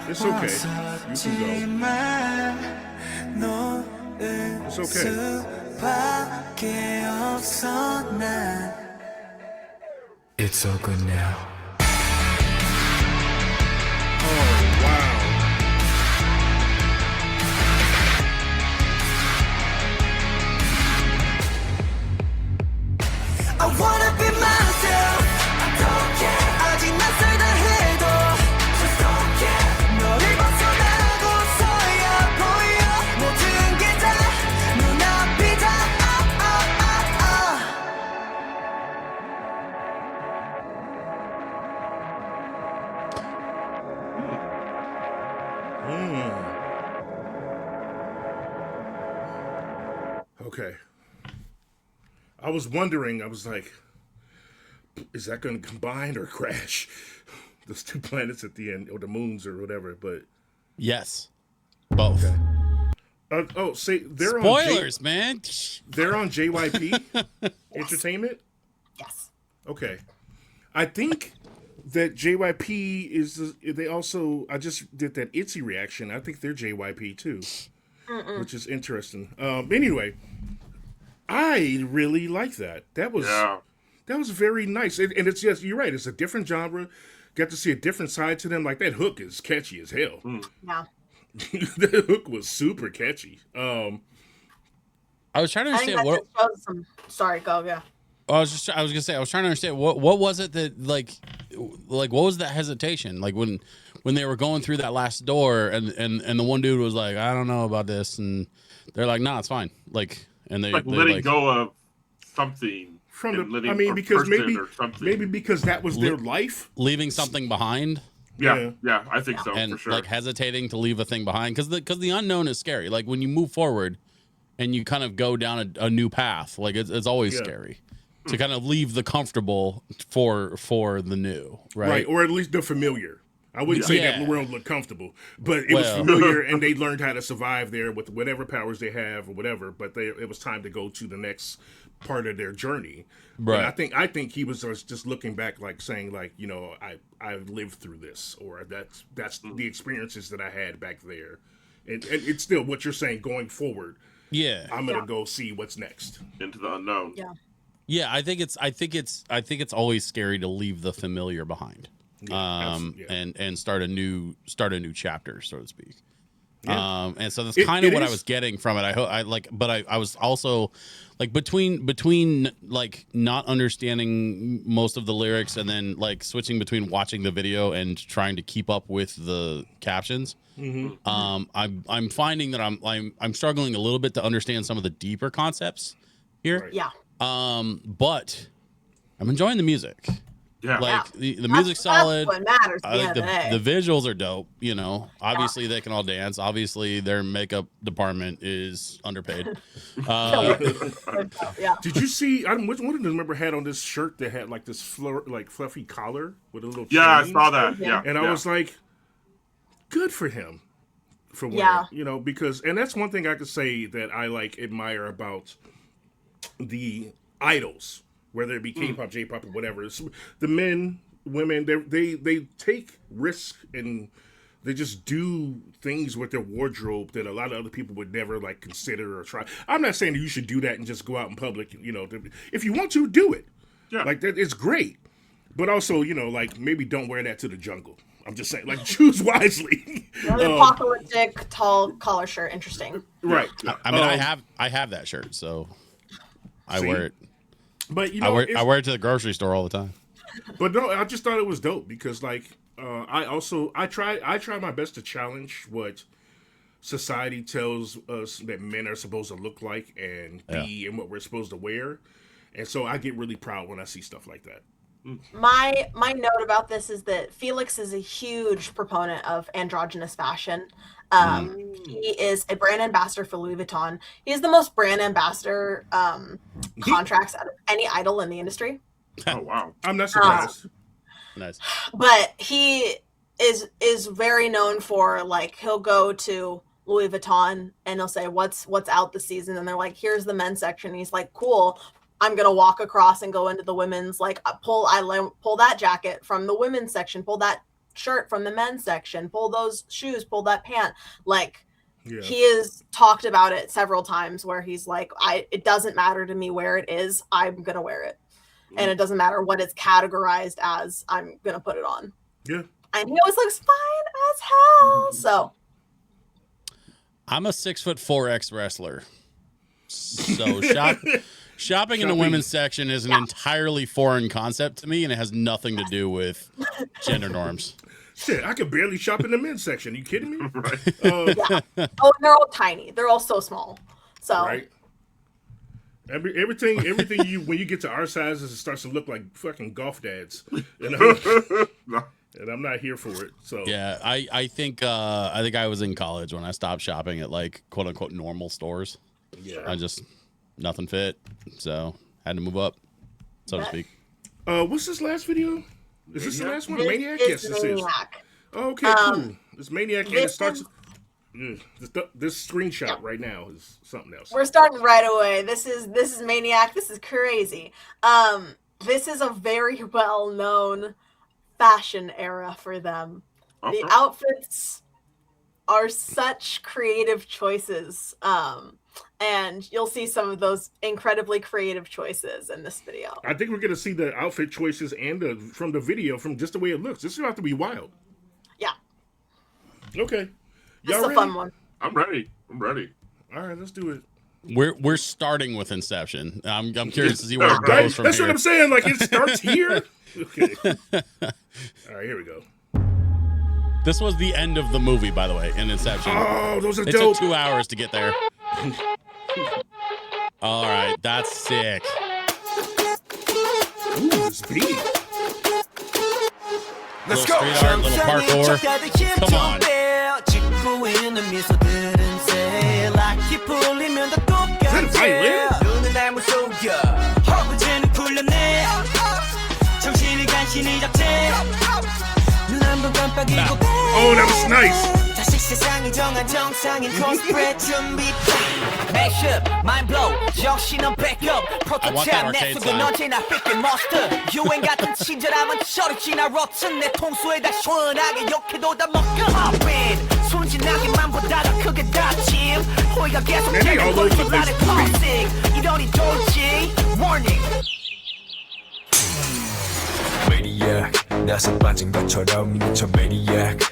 It's okay. You can go. It's okay. It's all good now. Oh, wow. I wanna be myself I don't care 아직 낯설다 해도 Just don't care 너를 벗어나고서야 보여 모든 게 다 눈앞이 Okay. I was wondering, I was like, is that going to combine or crash? Those two planets at the end, or the moons or whatever, but... Yes. Both. Oh, say, they're Spoilers, man. They're on JYP Entertainment? Yes. Okay. I think that JYP is, they also, I just did that Itzy reaction. I think they're JYP too, which is interesting. Anyway, I really like that. That was very nice. And it's just, you're right, it's a different genre. Got to see a different side to them. Like, that hook is catchy as hell. Yeah. The hook was super catchy. I was trying to I think understand that what. just shows some. Sorry, go. Yeah. I was gonna say I was trying to understand what was it that like what was that hesitation like when they were going through that last door and the one dude was like, I don't know about this, and they're like, nah, it's fine, like, and they letting go of something from the, letting I mean, a because person or something. maybe because that was their life. leaving something behind. Yeah, I think so, And for sure. like hesitating to leave a thing behind because the unknown is scary. Like when you move forward and you kind of go down a new path, like it's always scary to kind of leave the comfortable for the new, right? Or at least the familiar. I wouldn't say that world looked comfortable, but it was familiar, and they learned how to survive there with whatever powers they have or whatever. But it was time to go to the next part of their journey. Right. And I think he was just looking back, like saying, like, you know, I've lived through this, or that's the experiences that I had back there, and it's still what you're saying going forward. Yeah, I'm gonna go see what's next Into the unknown. Yeah. yeah. I think it's always scary to leave the familiar behind, and start a new chapter, so to speak. Yeah. And so that's kind of what I was getting from it. I was also like between like not understanding most of the lyrics and then like switching between watching the video and trying to keep up with the captions. I'm finding that I'm struggling a little bit to understand some of the deeper concepts here. Right. Yeah. But I'm enjoying the music. Yeah. Like the music's solid. That's what matters. I think the visuals are dope. You know, obviously they can all dance. Obviously their makeup department is underpaid. Yeah. Did you see? Which one of them remember had on this shirt that had like this fluffy collar with a little? Yeah, I chain? saw that. Yeah. And I was like, good for him. For winning, Yeah. you know, because and that's one thing I could say that I like admire about the idols, whether it be K-pop, J-pop, or whatever. It's, the men, women, they take risks and they just do things with their wardrobe that a lot of other people would never like consider or try. I'm not saying that you should do that and just go out in public. You know, if you want to, do it. Yeah. Like that, it's great. But also, you know, like maybe don't wear that to the jungle. I'm just saying, like, choose wisely. An apocalyptic tall collar shirt. Interesting. Right. I mean, I have that shirt, so I See? wear it. But you know, I wear it to the grocery store all the time. But no, I just thought it was dope because like I try my best to challenge what society tells us that men are supposed to look like and be and what we're supposed to wear. And so I get really proud when I see stuff like that. My note about this is that Felix is a huge proponent of androgynous fashion. He is a brand ambassador for Louis Vuitton. He has the most brand ambassador contracts out of any idol in the industry. Oh wow! I'm not surprised. Nice. But he is very known for, like, he'll go to Louis Vuitton and he'll say, what's out this season? And they're like, here's the men's section. And he's like, cool. I'm gonna walk across and go into the women's, like, pull that jacket from the women's section, pull that shirt from the men's section, pull those shoes, pull that pant. Like, he has talked about it several times where he's like, it doesn't matter to me where it is, I'm gonna wear it. And it doesn't matter what it's categorized as, I'm gonna put it on. Yeah. And he always looks fine as hell. So I'm a 6'4" wrestler. So shopping in the women's section is an entirely foreign concept to me, and it has nothing to do with gender norms. Shit, I could barely shop in the men's section. Are you kidding me? Right. yeah. Oh, they're all tiny. They're all so small. So Right. Everything you when you get to our sizes, it starts to look like fucking golf dads. You know? And I'm not here for it. So yeah, I think I was in college when I stopped shopping at, like, quote unquote normal stores. Yeah. I just nothing fit, so had to move up, so to speak. What's this last video? Is this the last one? Maniac? Yes, this is. Maniac. Oh, okay, cool. It's Maniac, and it starts. This screenshot right now is something else. We're starting right away. This is Maniac. This is crazy. This is a very well known fashion era for them. Okay. The outfits are such creative choices. And you'll see some of those incredibly creative choices in this video. I think we're gonna see the outfit choices and from the video, from just the way it looks. This is about to be wild. Yeah. Okay. This is Y'all a fun one. I'm ready. All right, let's do it. We're starting with Inception. I'm curious to see where it Right? goes from That's here. what I'm saying. Like, it starts here. Okay. All right, here we go. This was the end of the movie, by the way, in Inception. Oh, those are It dope. took 2 hours to get there. All right, that's sick. Ooh, this beat. Let's go. Street art, little parkour. Come on. Is that Oh, that was nice. 세상이 정한 정상인 코스프레 준비 Mashup, mind blow, 정신은 backup 프로토타입 내 속은 언제나 freaking monster 유행 같은 친절함은 저리 지나 rotten 내 통수에다 시원하게 욕해도 다 먹혀 Hop in, 순진하게만 보다 더 크게 다짐 호의가 계속 되는 홀로 나를 toxic 이러니 돌지 warning Maniac 나서 빠진 것처럼 미쳐 Maniac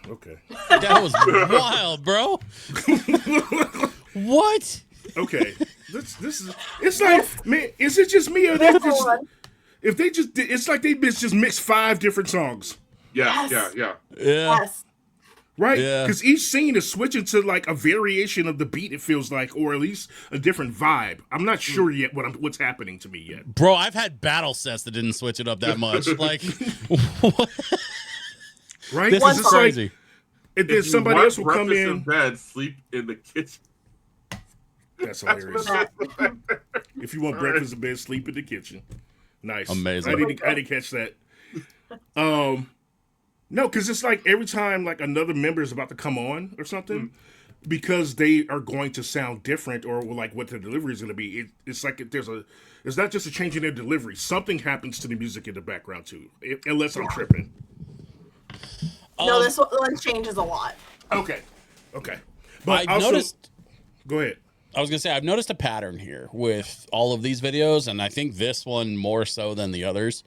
Okay. That was wild, bro. What? Okay. This is. It's like, man. Is it just me or they just? If they just, it's like they just mixed 5 different songs. Yeah. Yeah. Yes. Right? Yeah. Because each scene is switching to like a variation of the beat. It feels like, or at least a different vibe. I'm not sure yet what's happening to me yet. Bro, I've had battle sets that didn't switch it up that much. Like, what? Right? This is crazy. Like, and then somebody else will come in. Bed, sleep in the kitchen. That's hilarious. If you want breakfast in bed, sleep in the kitchen. Nice. Amazing. I didn't catch that. No, because it's like every time like another member is about to come on or something, because they are going to sound different or like what the delivery is going to be. It's like it's not just a change in their delivery. Something happens to the music in the background too, unless I'm tripping. No, this one changes a lot. Okay. But I noticed. Go ahead. I was gonna say I've noticed a pattern here with all of these videos, and I think this one more so than the others.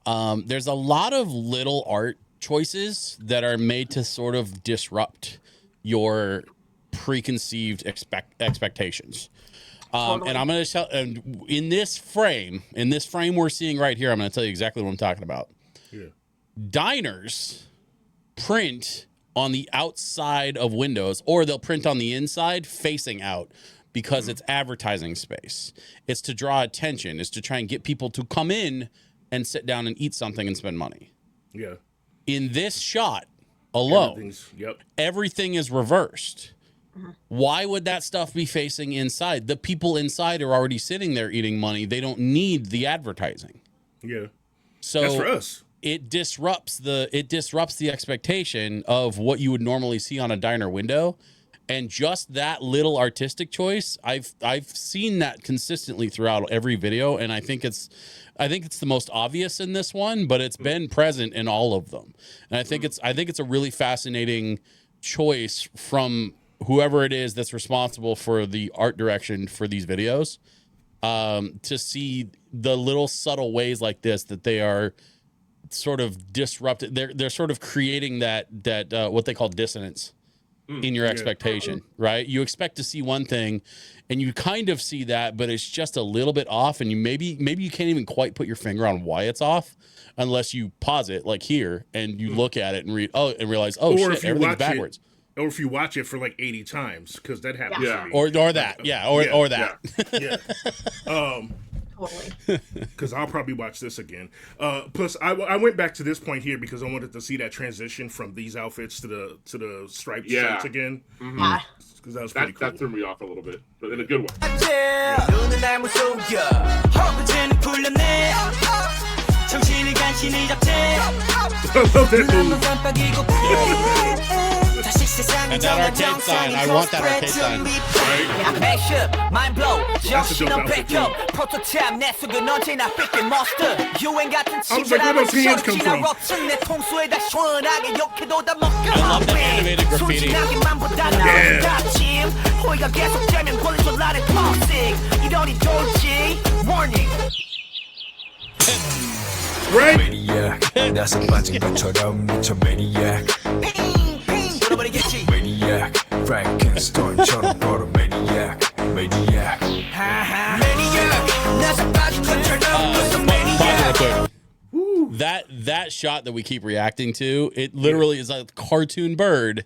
There's a lot of little art choices that are made to sort of disrupt your preconceived expectations. Totally. And I'm going to tell, and in this frame we're seeing right here, I'm going to tell you exactly what I'm talking about. Yeah. Diners print on the outside of windows, or they'll print on the inside facing out, because it's advertising space. It's to draw attention. It's to try and get people to come in and sit down and eat something and spend money. Yeah. In this shot alone, everything is reversed. Why would that stuff be facing inside? The people inside are already sitting there eating money. They don't need the advertising. Yeah. So that's for us. It disrupts the expectation of what you would normally see on a diner window. And just that little artistic choice, I've seen that consistently throughout every video, and I think it's the most obvious in this one, but it's been present in all of them. And I think it's a really fascinating choice from whoever it is that's responsible for the art direction for these videos, to see the little subtle ways like this that they are sort of disrupted. They're sort of creating that what they call dissonance in your expectation, right? You expect to see one thing and you kind of see that, but it's just a little bit off, and you maybe you can't even quite put your finger on why it's off unless you pause it like here and you look at it and realize, oh, shit, everything's backwards. Or if you watch it for like 80 times, because that happens to me. Or that. Or that. Yeah. Totally. Because I'll probably watch this again. Plus, I went back to this point here because I wanted to see that transition from these outfits to the striped shirts again. Yeah. Because that was pretty cool. That threw me off a little bit, but in a good way. I love that move. And that arcade sign, I want that arcade sign. Mind blow, That's a dope outfit, too. prototype 내 속은 언제나 freaking monster. 유행 같은 I was like, where those hands come from? 내 통수에다 시원하게 욕해도 다 먹혀. I love the animated graffiti. 호의가 계속되면 권리줄 나를 toxic. 이러니 돌지. Warning. Right? Maniac 나서 빠진 것처럼 미쳐 Maniac Maniac Frankenstein처럼 걸어 Maniac Maniac 나서 빠진 것처럼 무슨 Maniac. That shot that we keep reacting to, it literally is a cartoon bird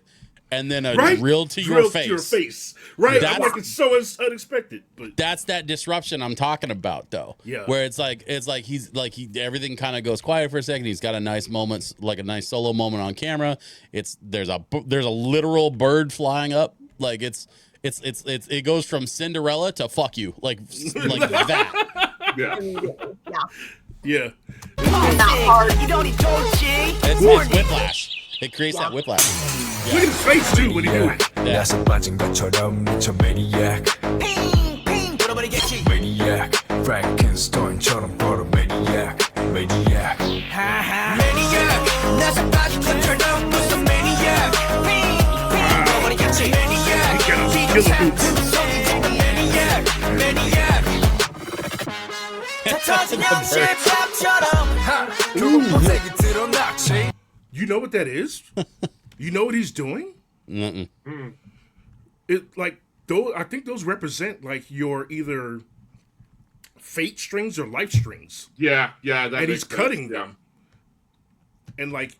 and then a drill to your face. Right? I'm like, it's so unexpected. But that's that disruption I'm talking about, though. Yeah. Where it's like everything kind of goes quiet for a second. He's got a nice moment, like a nice solo moment on camera. There's a literal bird flying up. Like it goes from Cinderella to fuck you, like that. Yeah. Not hard. It's whiplash. It creates that whiplash. Look at his face too when he do it. 나서 빠진 것처럼 미쳐 Maniac Maniac Frankenstein처럼 걸어 Maniac Maniac 나서 빠진 것처럼 무슨 Maniac. You know what that is? You know what he's doing? It like those. I think those represent like your either fate strings or life strings. Yeah. That And he's cutting them, and like,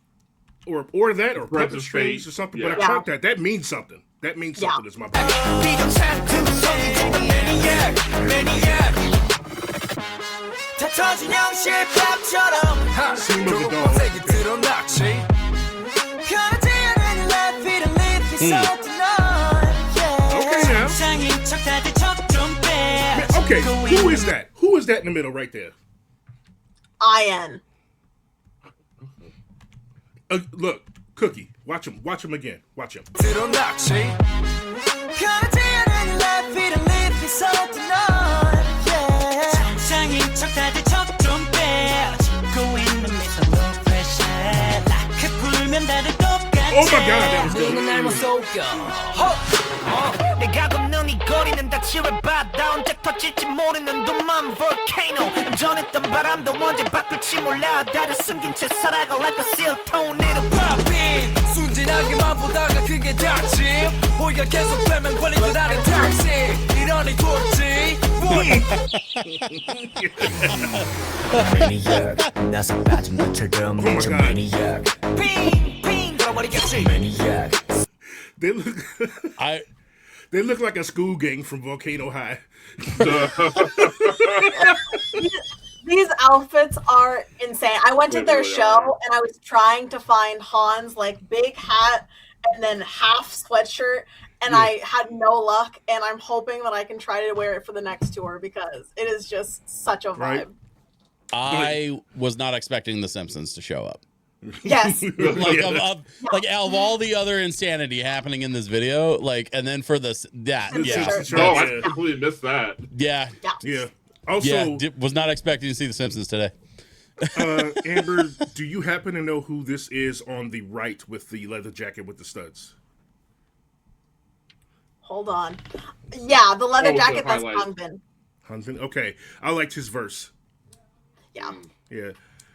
or that or puppet strings or something. But I caught that. That means something. That means something. Is my bad. Scene of the dog. Okay, who is that? Who is that in the middle right there? IN. Look, Cookie. Watch him. Watch him again. Watch him. Oh my God, that was good. 내가 걷는 이 거리는 다 치료받아 언제 터질지 모르는 둠만 volcano 전했던 바람도 언제 바뀔지 몰라 다들 숨긴 채 살아가 like a seal tornado popping 순진하게만 보다가 그게 닥침 호의가 계속 되면 권리줄 아는 taxi 이러니 돌지 Maniac 나서 빠진 것처럼 Oh my 저 God. maniac 핑핑 돌아버리겠지 Maniac They look I they look like a school gang from Volcano High. These outfits are insane. I went to They their really show are. and I was trying to find Han's like big hat and then half sweatshirt, and I had no luck. And I'm hoping that I can try to wear it for the next tour because it is just such a vibe. Right. I was not expecting the Simpsons to show up. Yes. Like of all the other insanity happening in this video, like, and then for this yeah Simpsons Oh, Yeah. I completely missed that. yeah Yeah. Also, was not expecting to see the Simpsons today. Amber, do you happen to know who this is on the right with the leather jacket with the studs? Hold on. Yeah, the leather Oh, the jacket, that's highlight. Changbin. Hanjin? Okay. I liked his verse. Yeah. Yeah.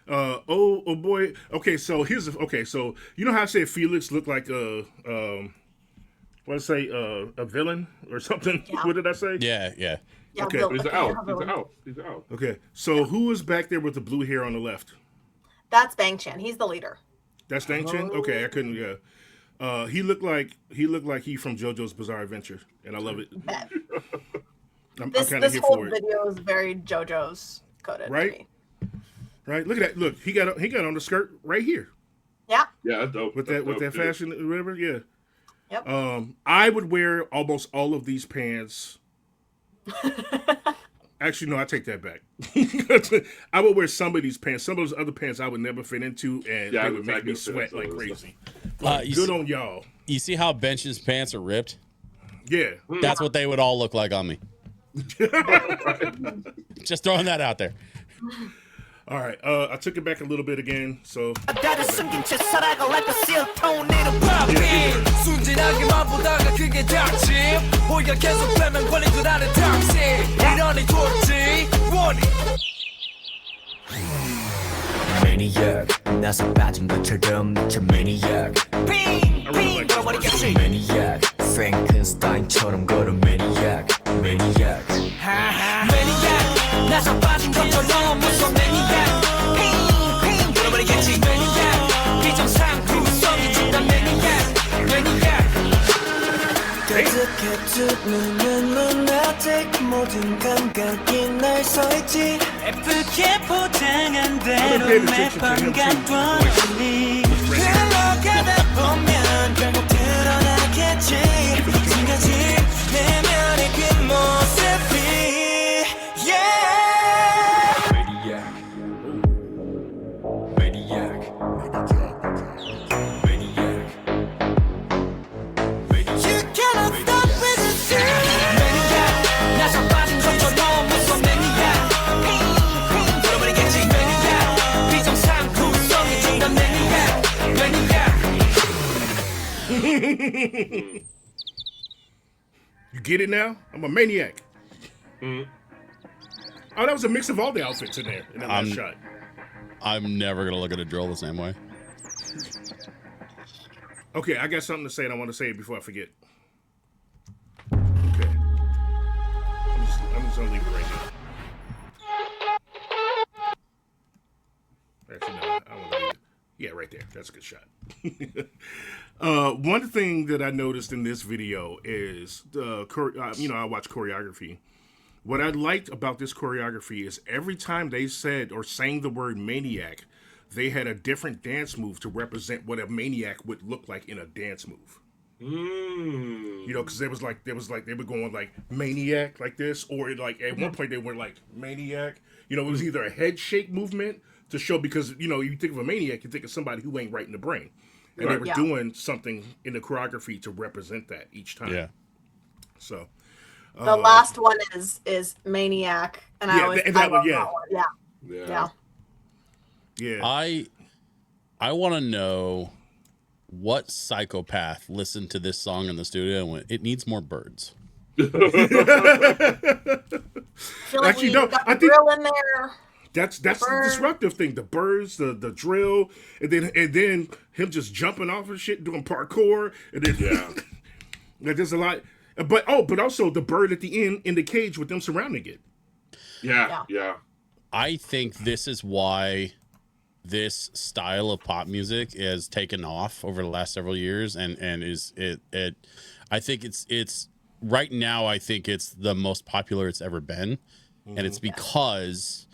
Oh boy. Okay, so so you know how I said Felix looked like a villain or something? Yeah. What did I say? Yeah. Yeah, Okay. the- He's the- out. the- He's out. He's out. Okay. So who is back there with the blue hair on the left? That's Bang Chan. He's the leader. That's Dang Chen? Okay, I couldn't he looked like he from JoJo's Bizarre Adventure, and I love it. Bet. I'm This kind of here whole for it. video is very JoJo's coded. Right? To me. Right? Look at that. Look, he got on the skirt right here Yeah. Yeah, that's dope. with That's that dope, too. fashion or whatever. Yeah. Yep. I would wear almost all of these pants. Actually, no, I take that back. I would wear some of these pants. Some of those other pants I would never fit into, and Yeah, I they would was make not me gonna fit sweat into like those. crazy. You Good see- on y'all. You see how Bench's pants are ripped? Yeah. That's what they would all look like on me. Just throwing that out there. All right. I took it back a little bit again. So 나를 숨긴 채 살아가 like a seal tone in a puppy 순진하게만 보다가 그게 닥침 호의가 계속 빼면 걸린 줄 아는 닥치 이러니 좋지 원이 Maniac 나서 빠진 것처럼 저 Maniac 핑핑 돌아버리겠지 Maniac Frankenstein처럼 걸어 Maniac Maniac Maniac 나서 빠진 것처럼 무서워 Maniac 핑핑 돌아버리겠지 Maniac 비정상구성이 준다 Maniac Maniac 가득해 눈은 lunatic 모든 감각이 날 서있지 예쁘게 포장한 대로 매번 가둬니 흘러가다 보면 결국 드러나겠지 지금까지 내면의 그 모습이 yeah Maniac Maniac Maniac You cannot stop with this Maniac 나서 빠진 것처럼 무서워 Maniac 핑핑 돌아버리겠지 Maniac 비정상구성이 준다 Maniac Maniac you get it now? I'm a maniac. Oh, that was a mix of all the outfits in there in that last shot. I'm never gonna look at a drill the same way. Okay, I got something to say, and I want to say it before I forget. Okay. I'm just gonna leave it right there. Actually, no, I want to leave it. Yeah, right there. That's a good shot. One thing that I noticed in this video is I watch choreography. What I liked about this choreography is every time they said or sang the word maniac, they had a different dance move to represent what a maniac would look like in a dance move. You know, because they were going like maniac like this, or like at one point they were like maniac. You know, it was either a head shake movement to show, because you know, you think of a maniac, you think of somebody who ain't right in the brain, and they were doing something in the choreography to represent that each time. Yeah. So The last one is Maniac, and I always and that one, yeah. that one. Yeah. yeah. I want to know what psychopath listened to this song in the studio and went, "It needs more birds." I feel like Actually, we no, got I the think- drill in there. That's the disruptive thing. The birds, the drill, and then him just jumping off and shit, doing parkour, and then there's a lot. But also the bird at the end in the cage with them surrounding it. Yeah. I think this is why this style of pop music has taken off over the last several years, and is it. I think it's right now. I think it's the most popular it's ever been, and it's because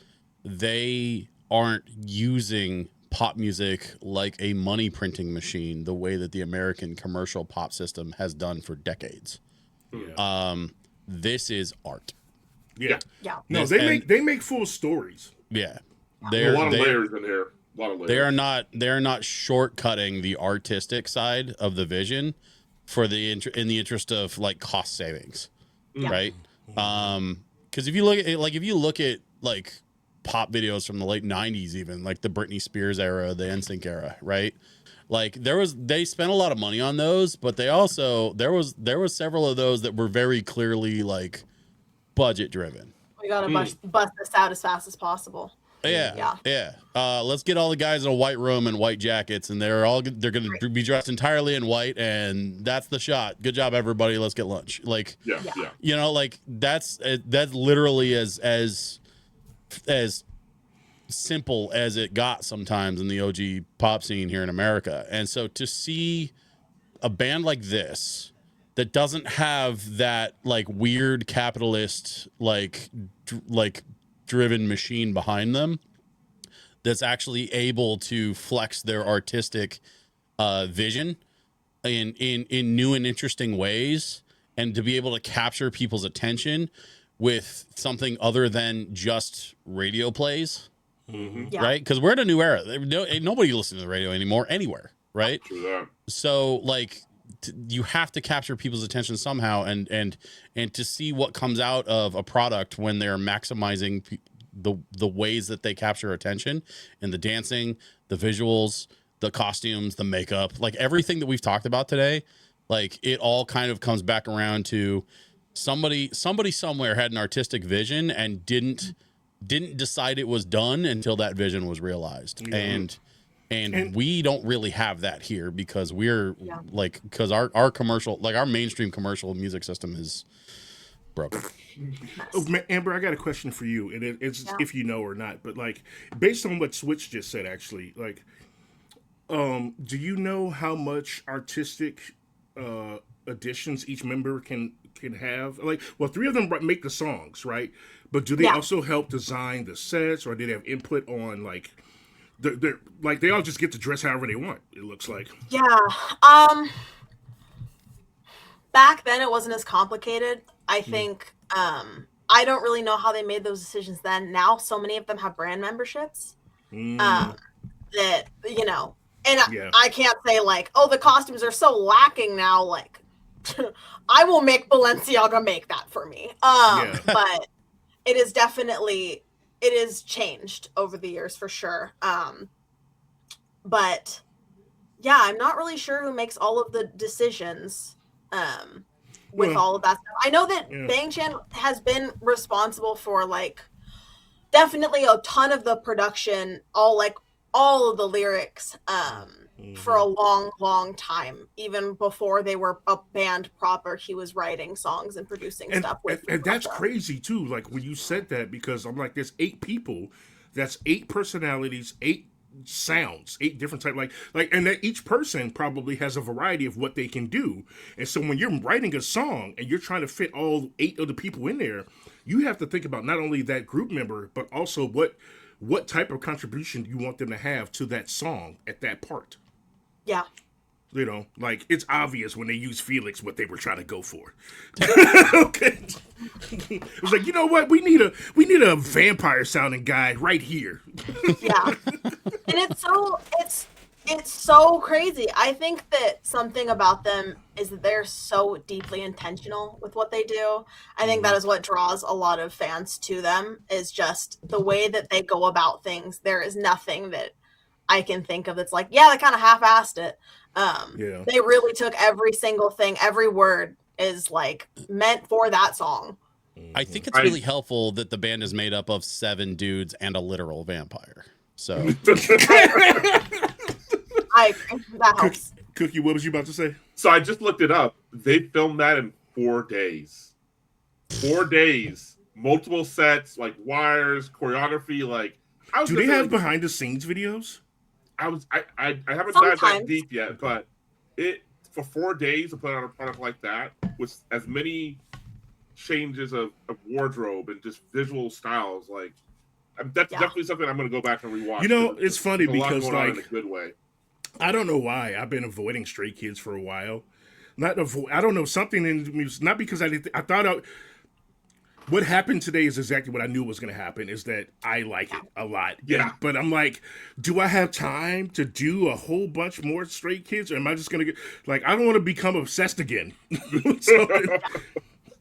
they aren't using pop music like a money printing machine the way that the American commercial pop system has done for decades. Yeah. This is art. Yeah. No, This- they make full stories. Yeah, A lot of layers in here. A lot of layers. they are not shortcutting the artistic side of the vision for in the interest of like cost savings, right? Because if you look at like pop videos from the late 90s, even like the Britney Spears era, the NSYNC era, right? Like they spent a lot of money on those, but they also there was several of those that were very clearly like budget driven. We gotta bust this out as fast as possible. Yeah. Let's get all the guys in a white room and white jackets, and they're going to be dressed entirely in white, and that's the shot. Good job, everybody. Let's get lunch. Like, you know, like that's literally as simple as it got sometimes in the OG pop scene here in America. And so to see a band like this that doesn't have that like weird capitalist like driven machine behind them, that's actually able to flex their artistic vision in new and interesting ways, and to be able to capture people's attention with something other than just radio plays, right? Because we're in a new era. Ain't nobody listening to the radio anymore anywhere, right? True that. So like you have to capture people's attention somehow, and to see what comes out of a product when they're maximizing the ways that they capture attention, and the dancing, the visuals, the costumes, the makeup, like everything that we've talked about today, like it all kind of comes back around to somebody somewhere had an artistic vision and didn't decide it was done until that vision was realized. And we don't really have that here because we're because our commercial, like our mainstream commercial music system is broken. Oh, Amber, I got a question for you, and it's if you know or not, but like based on what Switch just said, actually, like, do you know how much artistic additions each member can have? Like, well, 3 of them make the songs, right? But do they also help design the sets, or do they have input on like? They're like they all just get to dress however they want. It looks like. Yeah. Back then it wasn't as complicated. I think. I don't really know how they made those decisions then. Now, so many of them have brand memberships. That you know, and I can't say like, oh, the costumes are so lacking now. Like, I will make Balenciaga make that for me. But it is definitely. It is changed over the years for sure. But yeah, I'm not really sure who makes all of the decisions with all of that stuff. I know that Bang Chan has been responsible for like definitely a ton of the production, all of the lyrics for a long time. Even before they were a band proper, he was writing songs and producing stuff with and that's crazy too, like when you said that, because I'm like, there's 8 people, that's 8 personalities, 8 sounds, 8 different type, like and that each person probably has a variety of what they can do. And so when you're writing a song and you're trying to fit all 8 of the people in there, you have to think about not only that group member, but also what type of contribution you want them to have to that song at that part. Yeah. You know, like it's obvious when they use Felix what they were trying to go for. Okay. It was like, you know what? We need a vampire sounding guy right here. Yeah. And it's so crazy. I think that something about them is that they're so deeply intentional with what they do. I think that is what draws a lot of fans to them, is just the way that they go about things. There is nothing that I can think of that's like, yeah, they kind of half-assed it. They really took every single thing, every word is like meant for that song. I think it's really helpful that the band is made up of 7 dudes and a literal vampire. So I agree. That helps. Cookie, what was you about to say? So I just looked it up. They filmed that in 4 days. 4 days, multiple sets, like wires, choreography. Like, Do they have behind the scenes videos? I haven't dived that Sometimes. deep yet, but it for 4 days to put out a product like that with as many changes of wardrobe and just visual styles, like that's definitely something I'm going to go back and rewatch. You know, it's funny there's a lot because going on like in a good way. I don't know why I've been avoiding Stray Kids for a while. I don't know, something in me, not because I thought what happened today is exactly what I knew was going to happen, is that I like it a lot. Yeah. But I'm like, do I have time to do a whole bunch more Stray Kids? Or am I just going to get, like, I don't want to become obsessed again. You've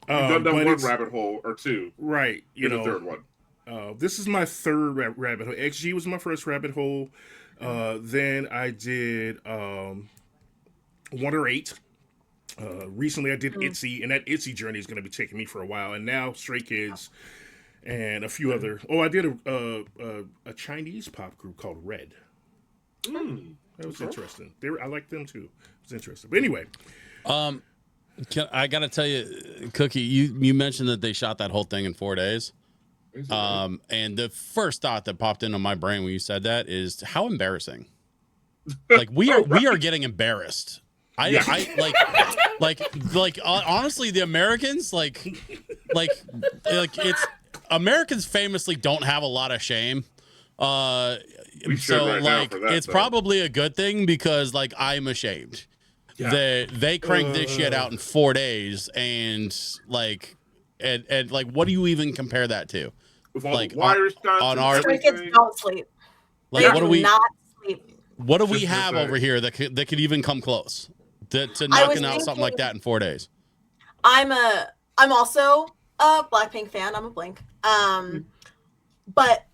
done one rabbit hole or two. Right. You know, the third one. This is my third rabbit hole. XG was my first rabbit hole. Then I did 1 or 8. Recently I did ITZY, and that ITZY journey is going to be taking me for a while. And now Stray Kids and a few other. Oh, I did a Chinese pop group called Red. That was interesting. I liked them too. It was interesting. But anyway, I got to tell you, Cookie, you mentioned that they shot that whole thing in 4 days. And the first thought that popped into my brain when you said that is how embarrassing. Like we are getting embarrassed. Honestly, the Americans like it's Americans famously don't have a lot of shame. So it's probably a good thing because like I'm ashamed. Yeah. They cranked this shit out in 4 days and like what do you even compare that to? With all the wire stunts on our Stray Kids don't sleep. Like they what do we not sleep? What do we have over here that could even come close to knocking out something like that in 4 days? I'm also a Blackpink fan. I'm a Blink. But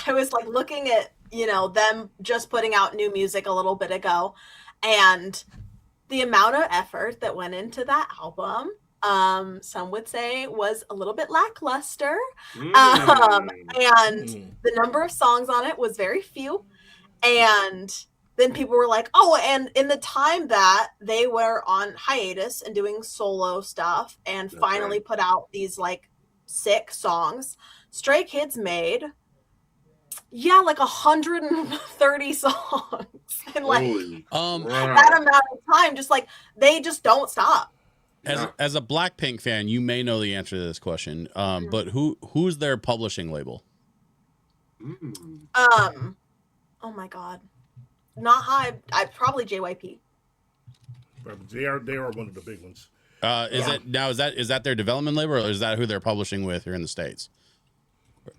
I was like looking at, them just putting out new music a little bit ago, and the amount of effort that went into that album, some would say was a little bit lackluster. And the number of songs on it was very few. And then people were like, oh, and in the time that they were on hiatus and doing solo stuff and finally put out these like sick songs, Stray Kids made like 130 songs in like that amount of time. Just like they just don't stop. As a Blackpink fan, you may know the answer to this question, but who's their publishing label? Oh my god, not High. I probably JYP. They are one of the big ones. Is that their development label, or is that who they're publishing with here in the States?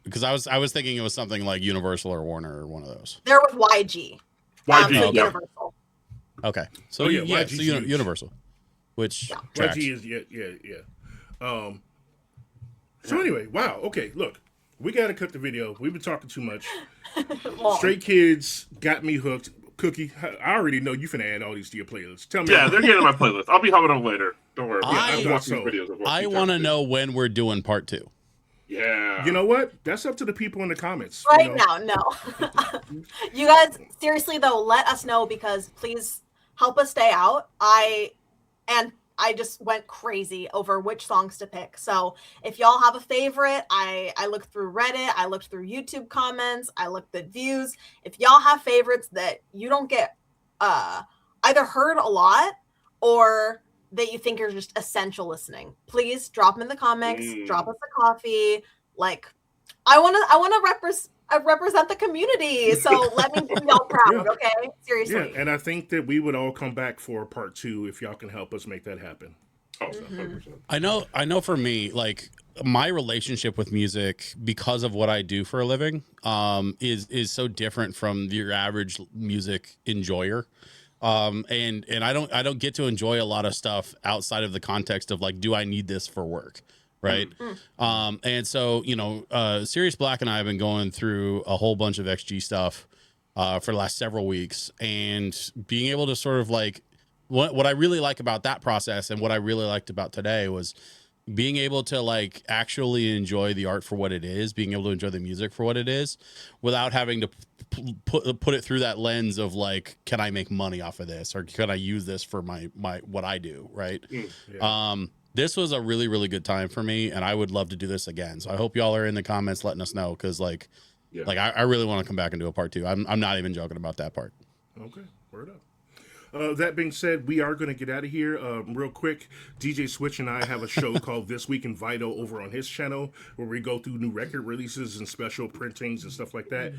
Because I was thinking it was something like Universal or Warner or one of those. They're with YG. Universal. Okay, so Universal. Which YG is yeah. So anyway, wow. Okay, look, we gotta cut the video. We've been talking too much. Stray Kids got me hooked. Cookie, I already know you finna add all these to your playlist. Tell me. Yeah, they're getting on my playlist. I'll be hopping on later. Don't worry. I want to know when we're doing part 2. Yeah. You know what? That's up to the people in the comments. Right now, no. You guys, seriously though, let us know, because please help us stay out. I just went crazy over which songs to pick. So if y'all have a favorite, I looked through Reddit, I looked through YouTube comments, I looked at views. If y'all have favorites that you don't get either heard a lot or that you think are just essential listening, please drop them in the comments, drop us a coffee. Like, I want to represent the community, so let me do y'all proud, okay? Seriously. Yeah, and I think that we would all come back for part 2 if y'all can help us make that happen. Oh, 100%. I know for me, like, my relationship with music, because of what I do for a living, is so different from your average music enjoyer. And I don't get to enjoy a lot of stuff outside of the context of like, do I need this for work? Right. And so, Cerius Blaq and I have been going through a whole bunch of XG stuff for the last several weeks, and being able to sort of like what I really like about that process, and what I really liked about today, was being able to like actually enjoy the art for what it is, being able to enjoy the music for what it is, without having to put it through that lens of like, can I make money off of this, or can I use this for my what I do, right? this was a really, really good time for me, and I would love to do this again. So I hope y'all are in the comments letting us know, because I really want to come back and do a part 2. I'm not even joking about that part. Okay, word up. That being said, we are going to get out of here real quick. DJ Switch and I have a show called This Week in Vital over on his channel, where we go through new record releases and special printings and stuff like that.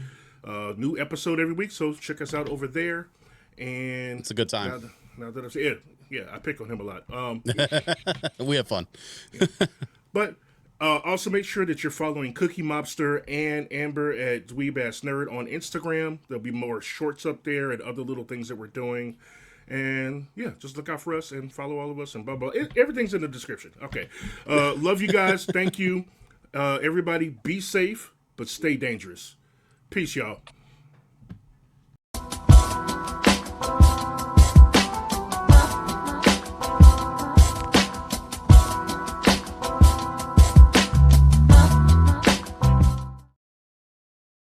New episode every week, so check us out over there. And it's a good time. Now that I've said, yeah, I pick on him a lot. We have fun. But also make sure that you're following Cookie Mobster and Amber at Dweeb Ass Nerd on Instagram. There'll be more shorts up there and other little things that we're doing. And yeah, just look out for us and follow all of us and blah, blah. Everything's in the description. Okay. Love you guys. Thank you. Everybody be safe, but stay dangerous. Peace, y'all.